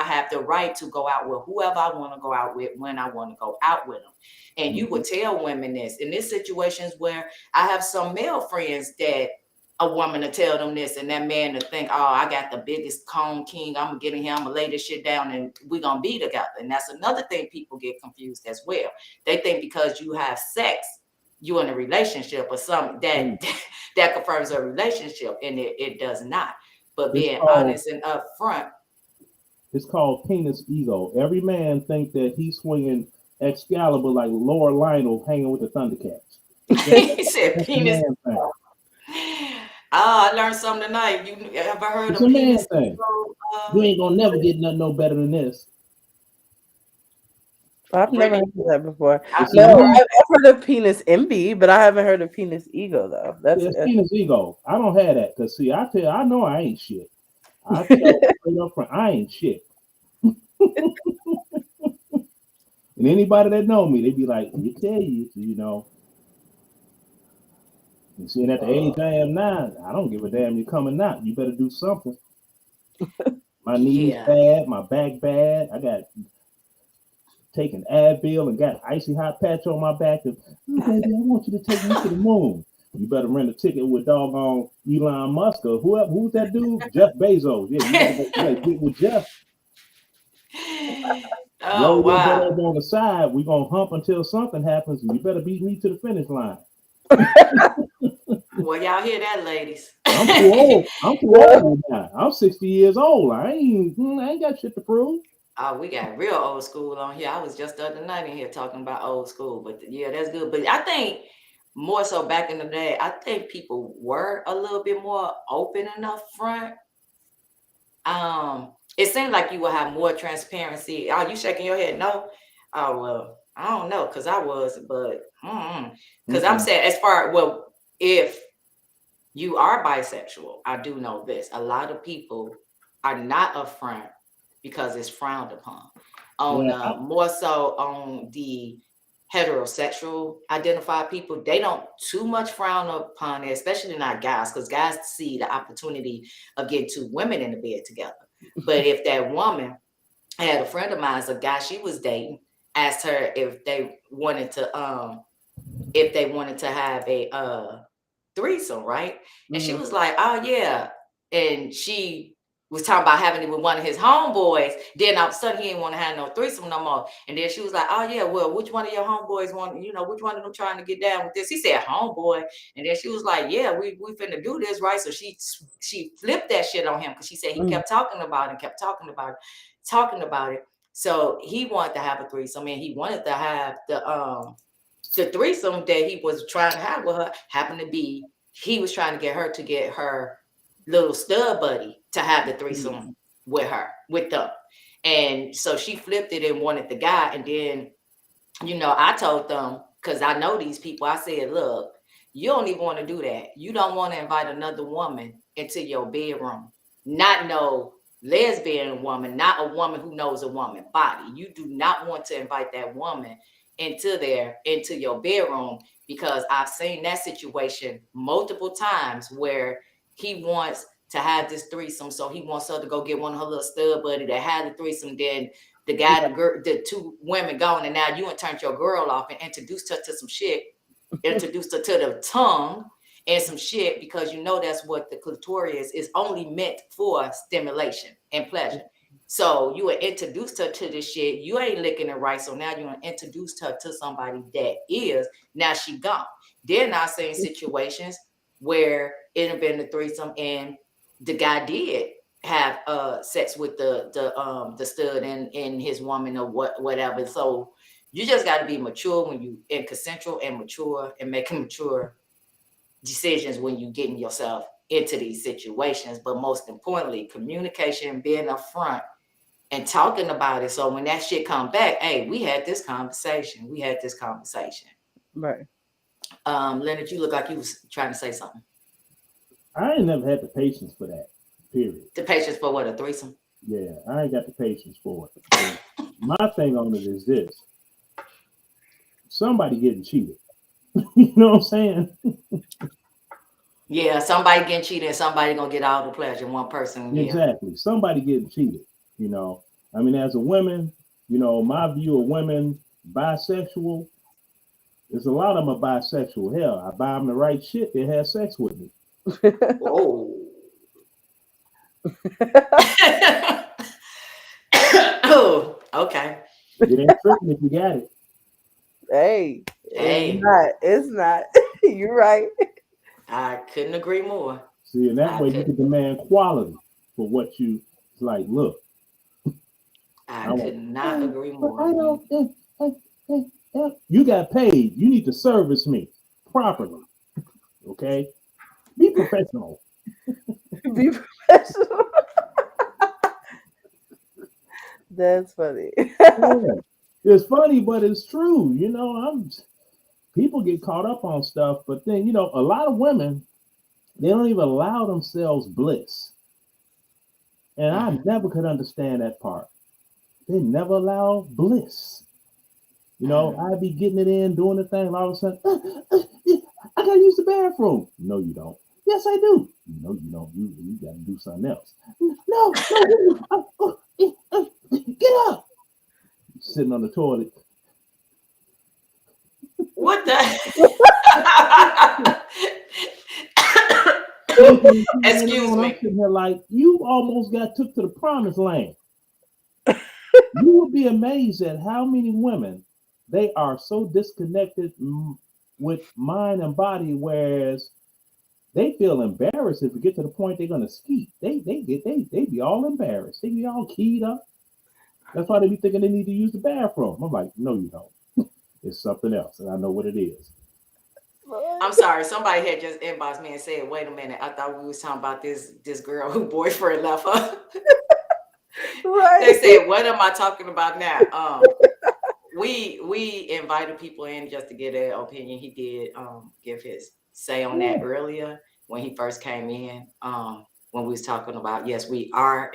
have the right to go out with whoever I want to go out with when I want to go out with them. And you Mhm. would tell women this in this situations where I have some male friends that a woman to tell them this and that man to think, oh, I got the biggest cone king. I'm getting him, I'm gonna lay this shit down and we're gonna be together. And that's another thing people get confused as well. They think because you have sex, you in a relationship or something that Mm. that confirms a relationship, and it does not. But It's being called honest and upfront. it's called penis ego. Every man think that he's swinging Excalibur like Lord Lionel hanging with the Thundercats. That, He said that's a penis. man thing. Oh, I learned something tonight. You ever heard It's of a man penis thing. ego, You ain't gonna never get nothing no better than this. I've never Brittany? heard of that before. I've It's No, never elite. heard I've heard of penis envy, but I haven't heard of penis ego though. Yeah, it's penis ego. I don't have that because see, I know I ain't shit. I tell straight up front, I ain't shit. And anybody that know me, they be like, you tell you, you know, and seeing at the age I am now, I don't give a damn you coming not. You better do something. My knees yeah. bad, my back bad. I got taking Advil and got icy hot patch on my back. And, oh, baby, I want you to take me to the moon. You better rent a ticket with doggone Elon Musk or whoever. Who's that dude? Jeff Bezos. Yeah, you better go. You better get with Jeff. Oh Roll your butt wow. up on the side. We gonna hump until something happens, and you better beat me to the finish line. Well, y'all hear that, ladies? I'm too old. I'm too old now. I'm 60 years old. I ain't got shit to prove. Oh, we got real old school on here. I was just the other night in here talking about old school, but yeah, that's good. But I think more so back in the day, I think people were a little bit more open and upfront. It seemed like you would have more transparency. Oh, you shaking your head? No. Oh well, I don't know, cause I was, but because I'm Mm-mm. saying as far if you are bisexual, I do know this. A lot of people are not upfront because it's frowned upon. On Yeah, more so on the heterosexual identified people, they don't too much frown upon it, especially not guys, because guys see the opportunity of getting two women in the bed together. But if that woman, I had a friend of mine, a guy she was dating, asked her if they wanted to have a threesome, right? And she Mhm. was like, "Oh yeah," and she was talking about having it with one of his homeboys. Then all of a sudden, he didn't want to have no threesome no more. And then she was like, "Oh yeah, well, which one of your homeboys want? Which one of them trying to get down with this?" He said, "Homeboy," and then she was like, "Yeah, we finna do this, right?" So she flipped that shit on him because she said he Mhm. kept talking about it, kept talking about it, talking about it. So he wanted to have a threesome, and he wanted to have the threesome that he was trying to have with her happened to be he was trying to get her little stud buddy to have the threesome with them. And so she flipped it and wanted the guy. And then, I told them, because I know these people, I said, look, you don't even want to do that. You don't want to invite another woman into your bedroom. Not no lesbian woman, not a woman who knows a woman body. You do not want to invite that woman into your bedroom, because I've seen that situation multiple times where he wants to have this threesome. So he wants her to go get one of her little stud buddy that had the threesome. Then the guy, the girl, the two women gone, and now you turned your girl off and introduced her to some shit, introduced her to the tongue and some shit, because that's what the clitoris is only meant for, stimulation and pleasure. So you introduced her to this shit. You ain't licking it right. So now you introduced her to somebody that is. Now she gone. Then I've seen situations where it have been the threesome and the guy did have sex with the stud and his woman or whatever. So you just got to be mature when you in consensual and mature and making mature decisions when you getting yourself into these situations. But most importantly, communication, being upfront and talking about it. So when that shit come back, hey, we had this conversation. Right. Leonard, you look like you was trying to say something. I ain't never had the patience for that. Period. The patience for what, a threesome? Yeah, I ain't got the patience for it. My thing on it is this: somebody getting cheated. You know what I'm saying? Yeah, somebody getting cheated and somebody gonna get all the pleasure. One person, yeah. Exactly. Somebody getting cheated. I mean, as a woman, my view of women bisexual, there's a lot of them are bisexual. Hell, I buy them the right shit, they have sex with me. Oh. Oh, okay. It ain't tripping if you got it. Hey, Hey. it's not. You're right. I couldn't agree more. See, and that way you can demand quality for what you like. Look, I could not agree but more. I don't. You got paid. You need to service me properly. Okay, be professional. Be professional. That's funny. Yeah. It's funny, but it's true. People get caught up on stuff, but then a lot of women, they don't even allow themselves bliss, and I never could understand that part. They never allow bliss. I'd be getting it in, doing the thing, and all of a sudden, I gotta use the bathroom. No, you don't. Yes, I do. No, you don't. You gotta do something else. No, get up. Sitting on the toilet. What the? Excuse me. I'm sitting here like, you almost got took to the promised land. You would be amazed at how many women, they are so disconnected with mind and body, whereas they feel embarrassed if we get to the point they're gonna skeet. They be all embarrassed. They be all keyed up. That's why they be thinking they need to use the bathroom. I'm like, no, you don't. It's something else, and I know what it is. I'm sorry. Somebody had just inboxed me and said, "Wait a minute. I thought we was talking about this girl who boyfriend left her." Right. They said, "What am I talking about now?" We invited people in just to get their opinion. He did give his say on that earlier when he first came in. When we was talking about, yes, we are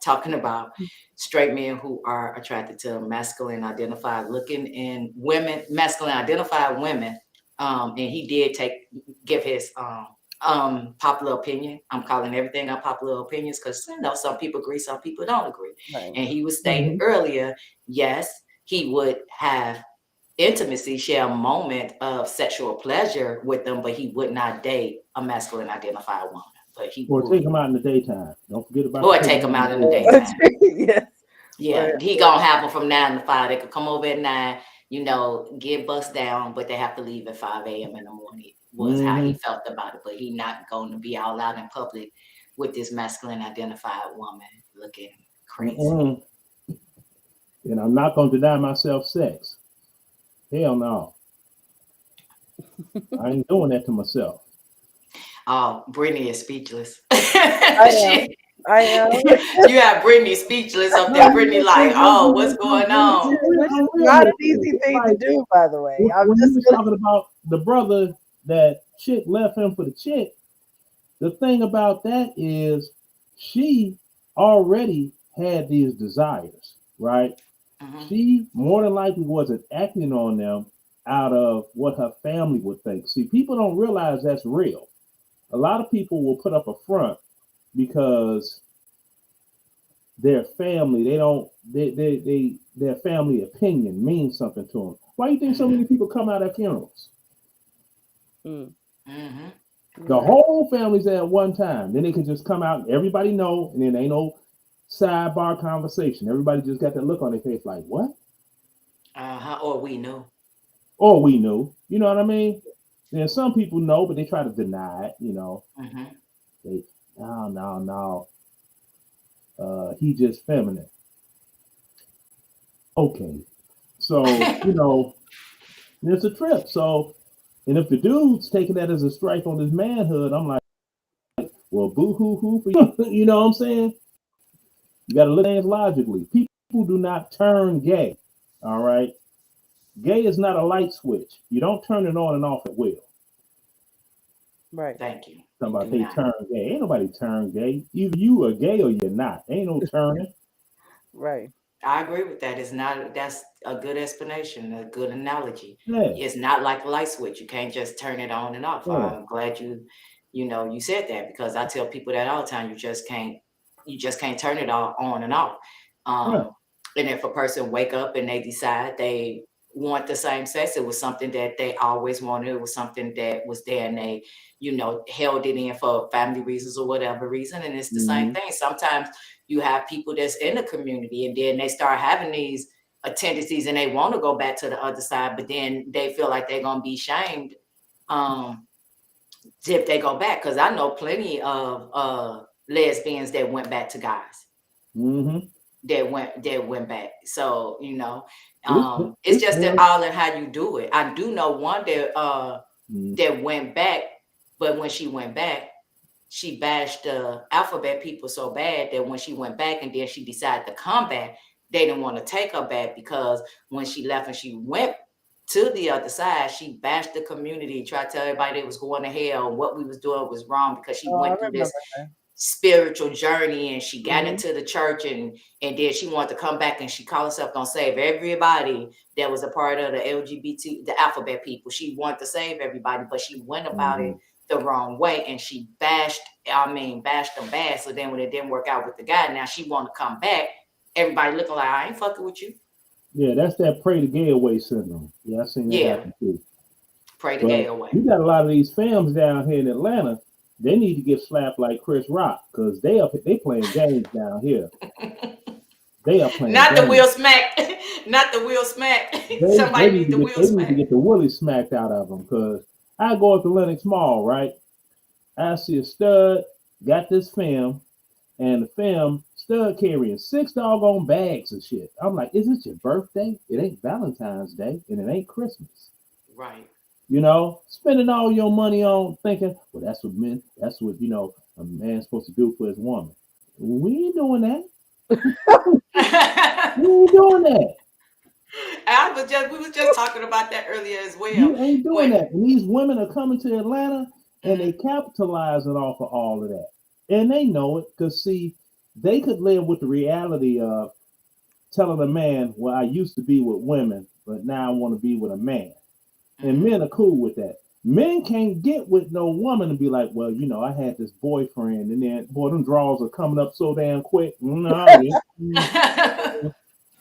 talking about straight men who are attracted to masculine identified looking and women, masculine identified women. And he did give his popular opinion. I'm calling everything unpopular opinions because some people agree, some people don't agree. Right. And he was stating earlier, yes, he would have intimacy, share a moment of sexual pleasure with them, but he would not date a masculine identified woman. But he Or would, take them out in the daytime. Don't forget about. or take them out in the daytime. Yes. Yeah, Right. he gonna have them from 9 to 5. They could come over at 9, get bust down, but they have to leave at 5 a.m. in the morning. Was how he felt about it, but he not going to be all out in public with this masculine identified woman looking crazy. And I'm not going to deny myself sex. Hell no. I ain't doing that to myself. Oh, Brittany is speechless. I am. I am. You have Brittany speechless up there. No, Brittany like, oh, what's going on? Which is I'm real not an with you. easy It's thing to like do, by the way. I'm when you just was gonna. talking about the brother that chick left him for the chick, the thing about that is she already had these desires, right? Mm-hmm. She more than likely wasn't acting on them out of what her family would think. See, people don't realize that's real. A lot of people will put up a front because their family, they don't, their family opinion means something to them. Why do you think so Mm-hmm. many people come out at funerals? Mm, Mm-hmm. The right. whole family's there at one time. Then they can just come out and everybody know, and then ain't no sidebar conversation. Everybody just got that look on their face like, what? Uh-huh. Or we know. Or we knew. You know what I mean? Then some people know, but they try to deny it. You know, Mm-hmm. they, no, no, no. He just feminine. Okay. So, it's a trip. So, and if the dude's taking that as a strike on his manhood, I'm like, well, boo hoo hoo for you. You know what I'm saying? You got to look at things logically. People do not turn gay. All right. Gay is not a light switch. You don't turn it on and off at will. Right. Thank you. Talking You about do they not. turn gay. Ain't nobody turn gay. Either you are gay or you're not. Ain't no turning. Right. I agree with that. It's not, that's a good explanation, a good analogy. Yeah. It's not like a light switch. You can't just turn it on and off. Yeah. I'm glad you said that, because I tell people that all the time. You just can't turn it all on and off. Yeah. And if a person wake up and they decide they want the same sex, it was something that they always wanted. It was something that was there, and they, held it in for family reasons or whatever reason. And it's the same Mm-hmm. thing. Sometimes you have people that's in the community, and then they start having these tendencies, and they want to go back to the other side, but then they feel like they're gonna be shamed um if they go back. Because I know plenty of lesbians that went back to guys, Mm-hmm. that went back. So It's it's it's just that one. all in how you do it. I do know one Mm-hmm. that went back, but when she went back, she bashed the alphabet people so bad that when she went back and then she decided to come back, they didn't want to take her back, because when she left and she went to the other side, she bashed the community, tried to tell everybody they was going to hell, what we was doing was wrong, because she Oh, I went through this remember that. spiritual journey, and she got Hmm. into the church, and then she wanted to come back, and she called herself gonna save everybody that was a part of the LGBT, the alphabet people. She wanted to save everybody, but she went about Mm-hmm. it the wrong way, and she bashed them bad. So then when it didn't work out with the guy, now she want to come back, everybody looking like, I ain't fucking with you. Yeah, that's that pray the gay away syndrome. Yeah, I seen that Yeah, happen too. pray the gay But away. you got a lot of these films down here in Atlanta. They need to get slapped like Chris Rock because they playing games down here. They are playing Not the games. Will Smack. Not the Will Smack. They Somebody need need to the get Will they need to Smack. get the willy smacked out of them because I go up to Lenox Mall, right? I see a stud got this film, and the film stud carrying six doggone bags of shit. I'm like, is it your birthday? It ain't Valentine's Day, and it ain't Christmas. Right. Spending all your money on thinking, well, that's what a man's supposed to do for his woman. We ain't doing that. We ain't doing that. We was just talking about that earlier as well. We ain't doing When that. And these women are coming to Atlanta and they mhm, capitalizing off of all of that. And they know it because, see, they could live with the reality of telling a man, well, I used to be with women, but now I want to be with a man. And mhm. men are cool with that. Men can't get with no woman and be like, well, I had this boyfriend, and then, boy, them draws are coming up so damn quick. No,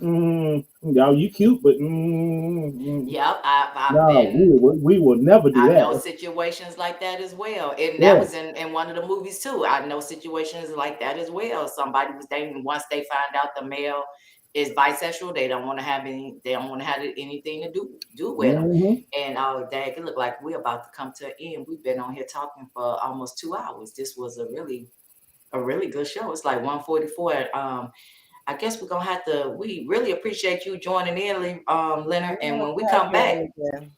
y'all, you cute, but Yep, I've no, been we will never do I know that. situations like that as well. And that Yeah. was in one of the movies too. I know situations like that as well. Somebody was dating, once they find out the male is bisexual, they don't want to have anything to do with them. Hmm. And dang, it looked like we're about to come to an end. We've been on here talking for almost 2 hours. This was a really good show. It's like 1:44. I guess we're gonna have to. We really appreciate you joining in, Leonard. We're And gonna when we have come you back, on again.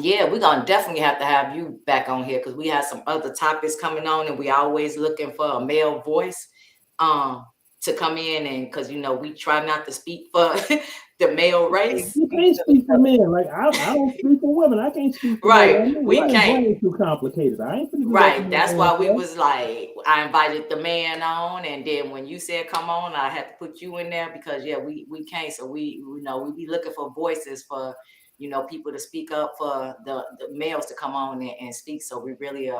yeah, we're gonna definitely have to have you back on here, because we have some other topics coming on, and we always looking for a male voice to come in, and because we try not to speak for the male race. You can't speak for men. Like I don't speak for women. I can't speak for no Right, women. we Women's can't. brain too complicated. I ain't finna do that to Right. my That's damn why we self. was like, I invited the man on, and then when you said come on, I had to put you in there because we can't. So we be looking for voices for people to speak up for the males to come on and speak. So we really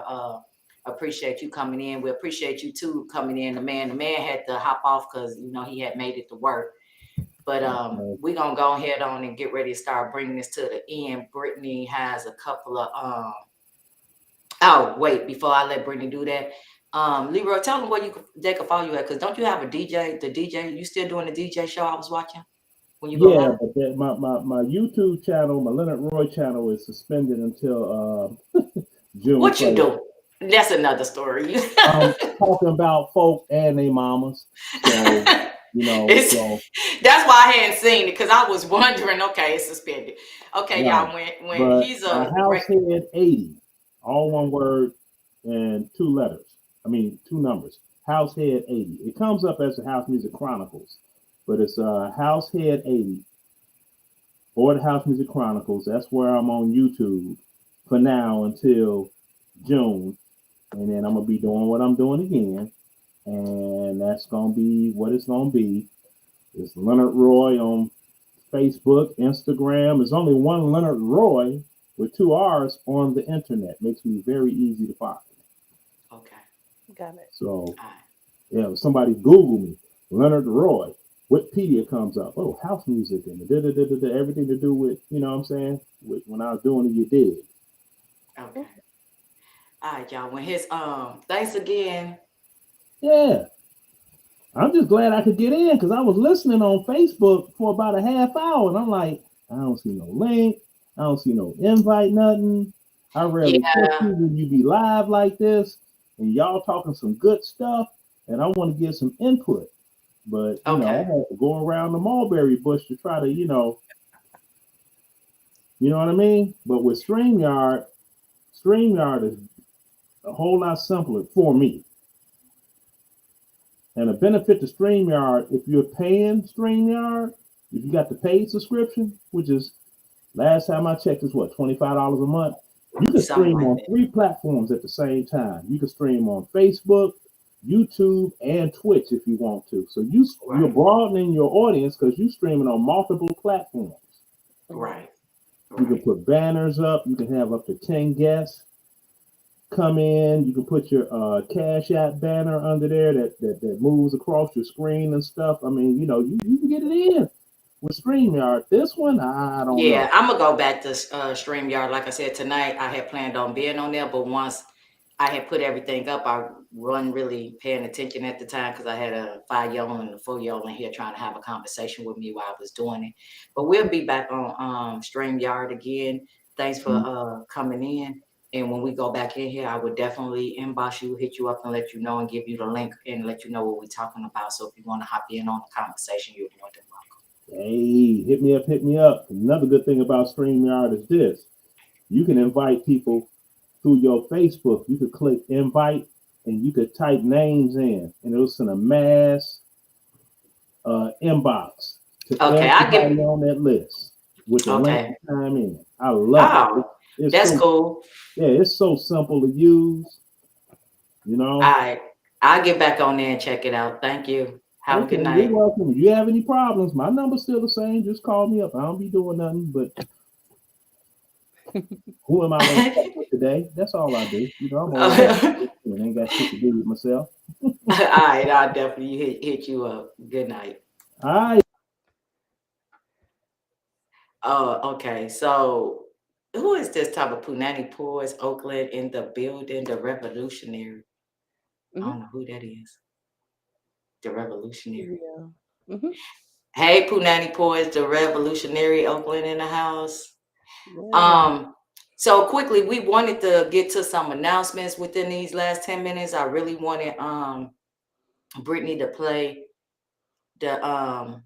appreciate you coming in. We appreciate you too coming in. The man had to hop off because he had made it to work. But we're gonna go ahead on and get ready to start bringing this to the end. Brittany has a couple of oh, wait, before I let Brittany do that, Leroy, tell them where they can follow you at, because don't you have a DJ? The DJ, you still doing the DJ show I was watching when you go Yeah, live? but my YouTube channel, my Leonard Roy channel, is suspended until June What you 1st. do? That's another story. I'm talking about folk and they mamas. So It's so that's why I hadn't seen it, because I was wondering. Okay, it's suspended. Okay, right. y'all. When But he's House Head 80, all one word and two letters. I mean two numbers. House Head 80. It comes up as the House Music Chronicles, but it's House Head 80 or the House Music Chronicles. That's where I'm on YouTube for now until June, and then I'm gonna be doing what I'm doing again, and that's gonna be what it's gonna be. It's Leonard Roy on Facebook, Instagram. There's only one Leonard Roy with two R's on the internet. Makes me very easy to find. okay. Got it. So All right. yeah, if somebody Google me, Leonard Roy, Wikipedia comes up. Oh, house music and everything to do with, you know what I'm saying? With when I was doing it, you did. Okay. All right, y'all. When his thanks again. Yeah. I'm just glad I could get in because I was listening on Facebook for about a half hour and I'm like, I don't see no link. I don't see no invite, nothing. I rarely catch Yeah. you when you be live like this and y'all talking some good stuff and I want to get some input. But, I Okay. had to go around the mulberry bush to try to, you know what I mean? But with StreamYard is a whole lot simpler for me. And a benefit to StreamYard, if you're paying StreamYard, if you got the paid subscription, which is last time I checked is what, $25 a month, you can Something stream like on that. 3 platforms at the same time. You can stream on Facebook, YouTube, and Twitch if you want to. So you're Right. broadening your audience because you're streaming on multiple platforms. Right. You can Right. put banners up. You can have up to 10 guests come in. You can put your Cash App banner under there that moves across your screen and stuff. I mean, you can get it in with StreamYard. This one, I don't Yeah, know. I'm gonna go back to StreamYard. Like I said, tonight I had planned on being on there, but once I had put everything up, I wasn't really paying attention at the time because I had a 5-year-old and a 4-year-old in here trying to have a conversation with me while I was doing it. But we'll be back on StreamYard again. Thanks for coming in. And when we go back in here, I would definitely inbox you, hit you up, and let you know, and give you the link and let you know what we're talking about. So if you want to hop in on the conversation, you're more than welcome. Hey, hit me up, hit me up. Another good thing about StreamYard is this. You can invite people through your Facebook. You could click invite and you could type names in and it'll send a mass inbox to Okay, I give. everybody on that list with the link Okay. to time in. I love it. Oh, It's that's so cool. it's so simple to use, you All know. right. I'll get back on there and check it out. Thank you. Have a Okay, good you're night. welcome. If you have any problems, my number's still the same. Just call me up. I don't be doing nothing, but who am I going to fuck with today? That's all I do. I'm All old and ain't got shit to do with myself. right. I'll definitely hit you up. Good night. All right. Oh, okay. So who is this type of Punani Pours, Oakland in the building, the revolutionary? I don't know who that is. The revolutionary. Yeah. Mm-hmm. Hey, Punani Pours, the revolutionary, Oakland in the house. Yeah. So quickly, we wanted to get to some announcements within these last 10 minutes. I really wanted Brittany to play the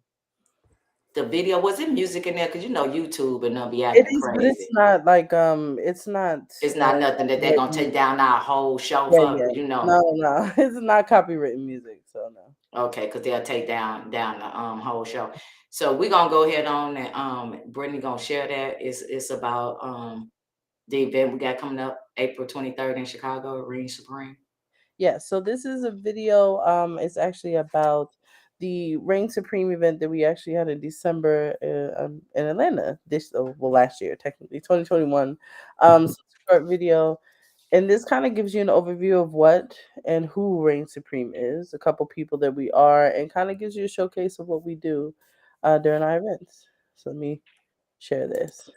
The video, was it music in there? Because YouTube and they'll be It acting is, but it's crazy. not like it's not It's not nothing that they're gonna take copywritten. down our whole show Yeah, for, yeah. because No, no, it's not copywritten music, so no. Okay, because they'll take down the whole show. So we're gonna go ahead on and Brittany gonna share that. It's about the event we got coming up April 23rd in Chicago, Reign Supreme. Yeah, so this is a video. It's actually about the Reign Supreme event that we actually had in December in Atlanta. Last year, technically 2021. So it's a short video, and this kind of gives you an overview of what and who Reign Supreme is, a couple people that we are, and kind of gives you a showcase of what we do during our events. So let me share this.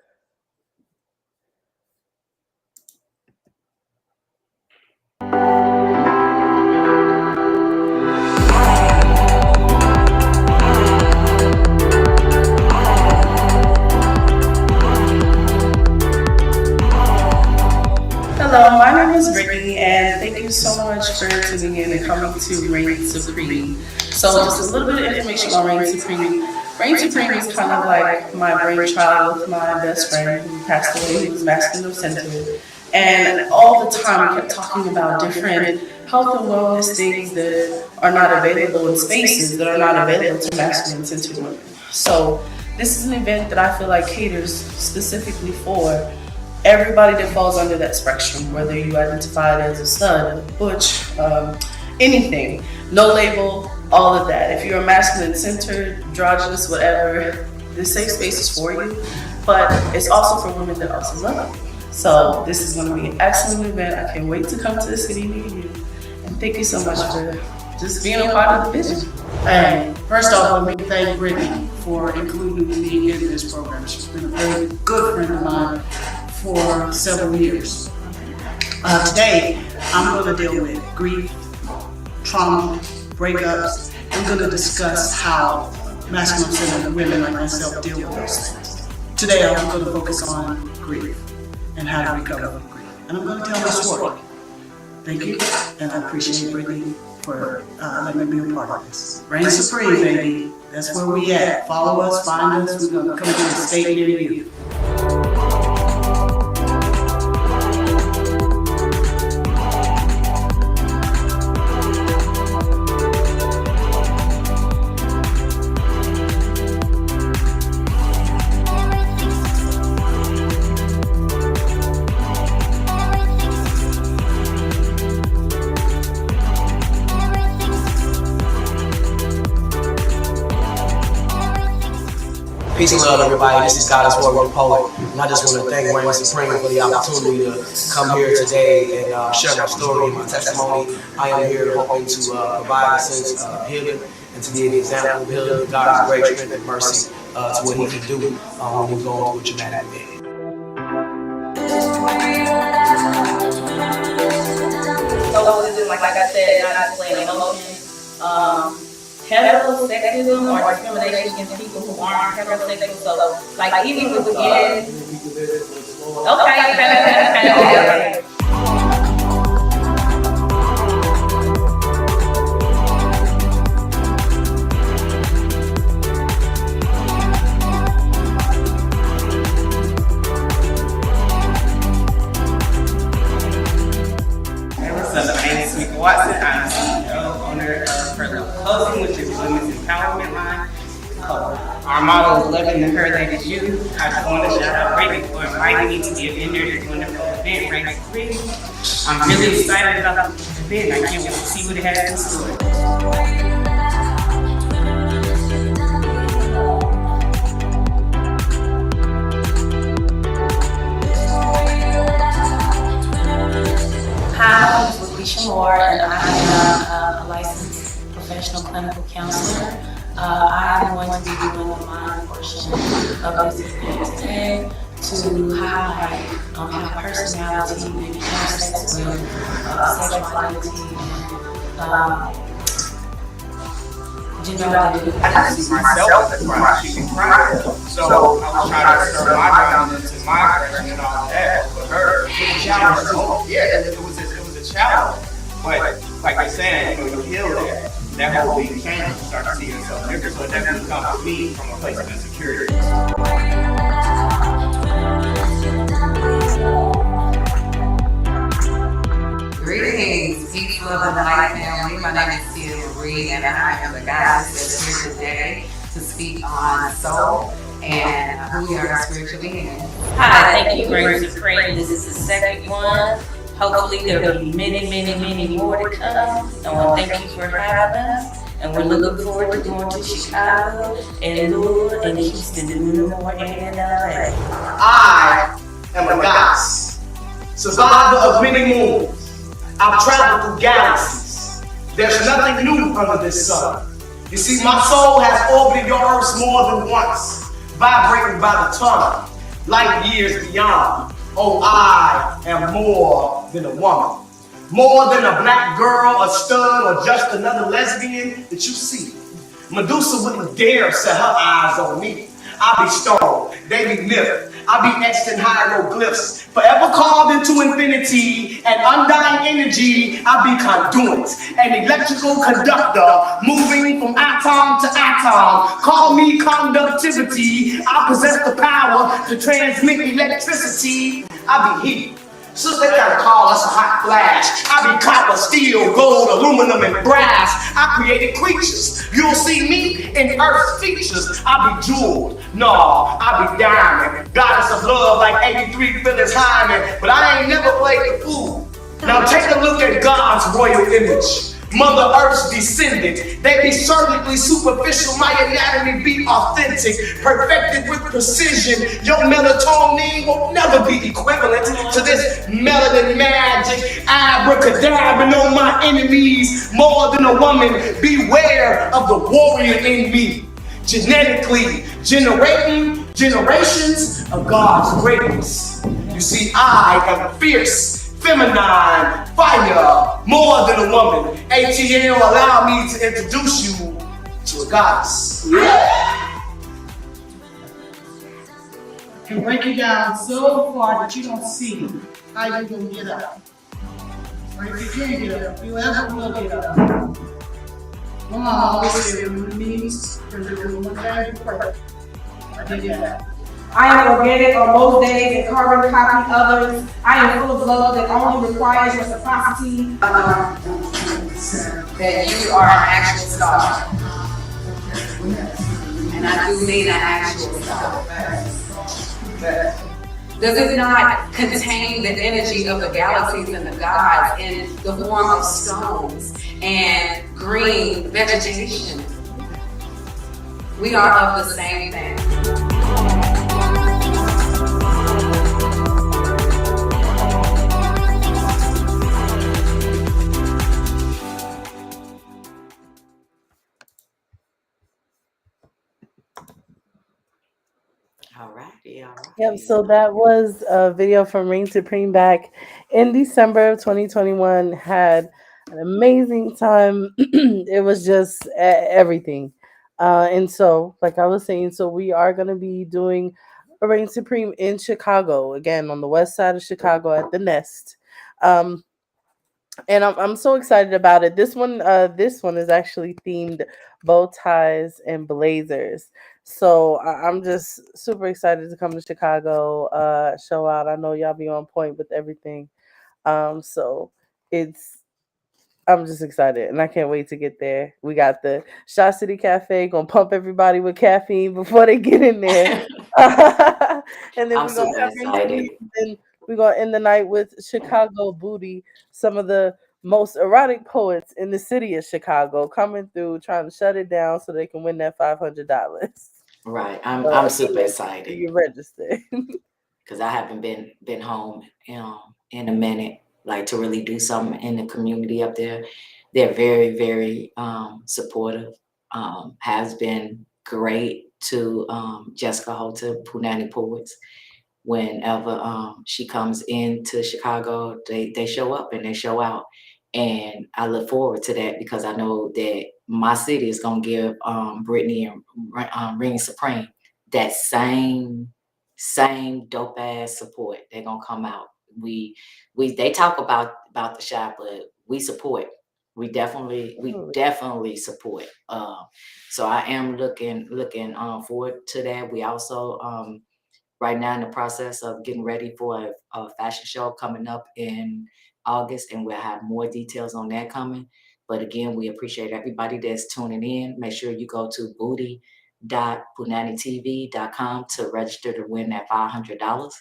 Hello, my name is Brittany, and thank you so much for tuning in and coming to Reign Supreme. So, just a little bit of information on Reign Supreme. Reign Supreme is kind of like my brainchild with my best friend who passed away, who was masculine centered. And all the time, we kept talking about different health and wellness things that are not available in spaces that are not available to masculine centered women. So, this is an event that I feel like caters specifically for everybody that falls under that spectrum, whether you identify as a stud, a butch, anything, no label, all of that. If you're a masculine centered, androgynous, whatever, this safe space is for you, but it's also for women that also love you. So this is going to be an excellent event. I can't wait to come to the city near you. And thank you so much for just being a part of the vision. Hey, first off, let me thank Brittany for including me in this program. She's been a very good friend of mine for several years. Today, I'm going to deal with grief, trauma, breakups. I'm going to discuss how masculine-centered women like myself deal with those things. Today, I'm going to focus on grief and how to recover from grief. And I'm going to tell my story. Thank you, and I appreciate Brittany for letting me be a part of this. Reign Supreme, baby. That's where we at. Follow us, find us. We're going to come to the state near you. Peace and love, everybody. This is Goddess Warrior Poet, and I just want to thank Reign Supreme for the opportunity to come here today and share my story and my testimony. I am here hoping to provide a sense of healing and to be an example of healing, God's great strength and mercy to what He can do when you're going through a traumatic event. So this is like I said, not displaying emotions. Heterosexism or discrimination against people who aren't heterosexual. So, like even with again, okay. Watson. I'm CEO, owner of Personal Clothing, which is women's empowerment line. Our motto is loving the her that is you. I just want to shout out Brittany for inviting me to be a vendor at this wonderful event, Reign Supreme. I'm really excited about the event. I can't wait to see what it has in store. Hi, I'm Felicia Moore, and I am a licensed professional clinical counselor. I am going to be doing the mind portion of this event today to highlight my personality, maybe intersex with sexuality, gender identity. I see myself as a prostitute crier. So I was trying to serve my dominance and my aggression and all that for her. It was a challenge. Yeah, it was a challenge. But like you're saying, you heal that. that whole thing changes. You start to see yourself different. So it definitely comes to me from a place of insecurity. Greetings, peace, love, and light family. My name is Tia Marie, and I am the goddess that's here today to speak on soul and who we are spiritually beings. Hi, thank you, Reign Supreme. This is the second one. Hopefully there will be many, many, many more to come. I want to thank you for having us. And we're looking forward to going to Chicago and Louisville and Houston and New York and LA. I am a goddess, survivor of many moons. I've traveled through galaxies. There's nothing new under this sun. You see, my soul has orbited your earth more than once, vibrating by the ton, light years beyond. Oh, I am more than a woman. More than a black girl, a stud, or just another lesbian that you see. Medusa wouldn't dare set her eyes on me. I be stone, they be myth. I be etched in hieroglyphs, forever carved into infinity and undying energy. I be conduit, an electrical conductor, moving from atom to atom. Call me conductivity. I possess the power to transmit electricity. I be heat. Since they gotta call us a hot flash, I be copper, steel, gold, aluminum, and brass. I created creatures. You'll see me in Earth's features. I be jeweled, no, I be diamond. Goddess of love like 83 Phyllis Hyman, but I ain't never played the fool. Now take a look at God's royal image. Mother Earth's descendant. They be surgically superficial, my anatomy be authentic, perfected with precision. Your melatonin will never be equivalent to this melanin magic. Abracadabra on my enemies, more than a woman. Beware of the warrior in me. Genetically generating generations of God's greatness. You see, I am fierce, feminine, fire, more than a woman. ATL, allow me to introduce you to a goddess. And break it down so far that you don't see how you gonna get up. Or if you can't get up, you ever will get up. My mom always said, when the means, because it was one thing perfect. I did that. I am organic on most days and carbon copy others. I am full of love that only requires reciprocity. That you are an actual star. And I do mean an actual star. Does it not contain the energy of the galaxies and the gods in the form of stones and green vegetation? We are of the same thing. Alrighty. Yep, so that was a video from Reign Supreme back in December of 2021. Had an amazing time. It was just everything. And so, like I was saying, so we are going to be doing a Reign Supreme in Chicago, again, on the west side of Chicago at the Nest. And I'm so excited about it. This one is actually themed bow ties and blazers. So I'm just super excited to come to Chicago, show out. I know y'all be on point with everything. So it's I'm just excited and I can't wait to get there. We got the Shaw City Cafe gonna pump everybody with caffeine before they get in there. And then I'm we're gonna super have excited. and we're gonna end the night with Chicago Booty, some of the most erotic poets in the city of Chicago coming through trying to shut it down so they can win that $500. Right. I'm super excited. You register. Because I haven't been home in a minute, like to really do something in the community up there. They're very, very supportive. Has been great to Jessica Holter, Punani Poets. Whenever she comes into Chicago, they show up and they show out. And I look forward to that because I know that my city is gonna give Brittany and Reign Supreme that same dope ass support. They're gonna come out. They talk about the shop, but we support. we definitely support. So I am looking forward to that. We also right now in the process of getting ready for a fashion show coming up in August, and we'll have more details on that coming. But again, we appreciate everybody that's tuning in. Make sure you go to booty.punanitv.com to register to win that $500.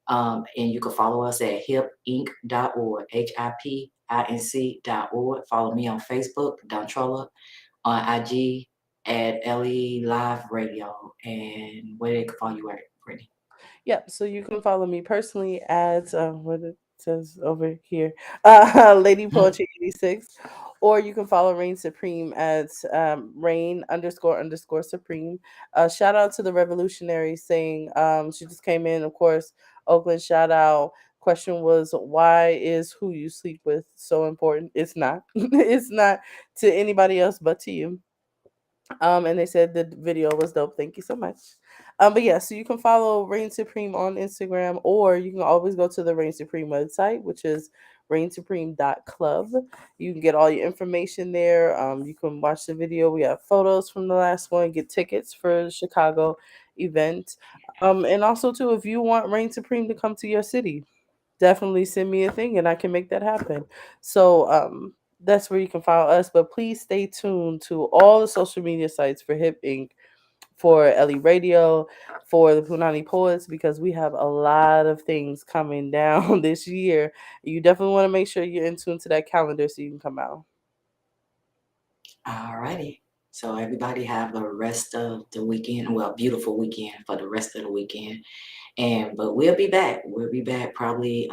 And you can follow us at hipinc.org, HIPINC.org. Follow me on Facebook, Dontrolla, on IG at LE Live Radio. And where they can follow you at, Brittany? Yep. So you can follow me personally at what it says over here, Lady Poetry 86, or you can follow Reign Supreme at Reign__Supreme. Shout out to the Revolutionary saying she just came in, of course. Oakland shout out. Question was, why is who you sleep with so important? It's not. It's not to anybody else but to you. And they said the video was dope. Thank you so much. But yeah, so you can follow Reign Supreme on Instagram, or you can always go to the Reign Supreme website, which is reign-supreme.club. You can get all your information there. You can watch the video. We have photos from the last one, get tickets for the Chicago event. And also too, if you want Reign Supreme to come to your city, definitely send me a thing and I can make that happen. So that's where you can follow us. But please stay tuned to all the social media sites for Hip Inc., for LE Radio, for the Punani Poets, because we have a lot of things coming down this year. You definitely want to make sure you're in tune to that calendar so you can come out. All righty. So everybody have the rest of the weekend. Well, beautiful weekend for the rest of the weekend. But we'll be back. We'll be back probably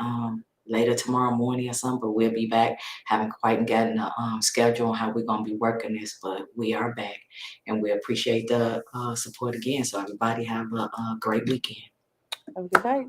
later tomorrow morning or something. But we'll be back. Haven't quite gotten a schedule on how we're gonna be working this, but we are back, and we appreciate the support again. So everybody have a great weekend. Have a good night.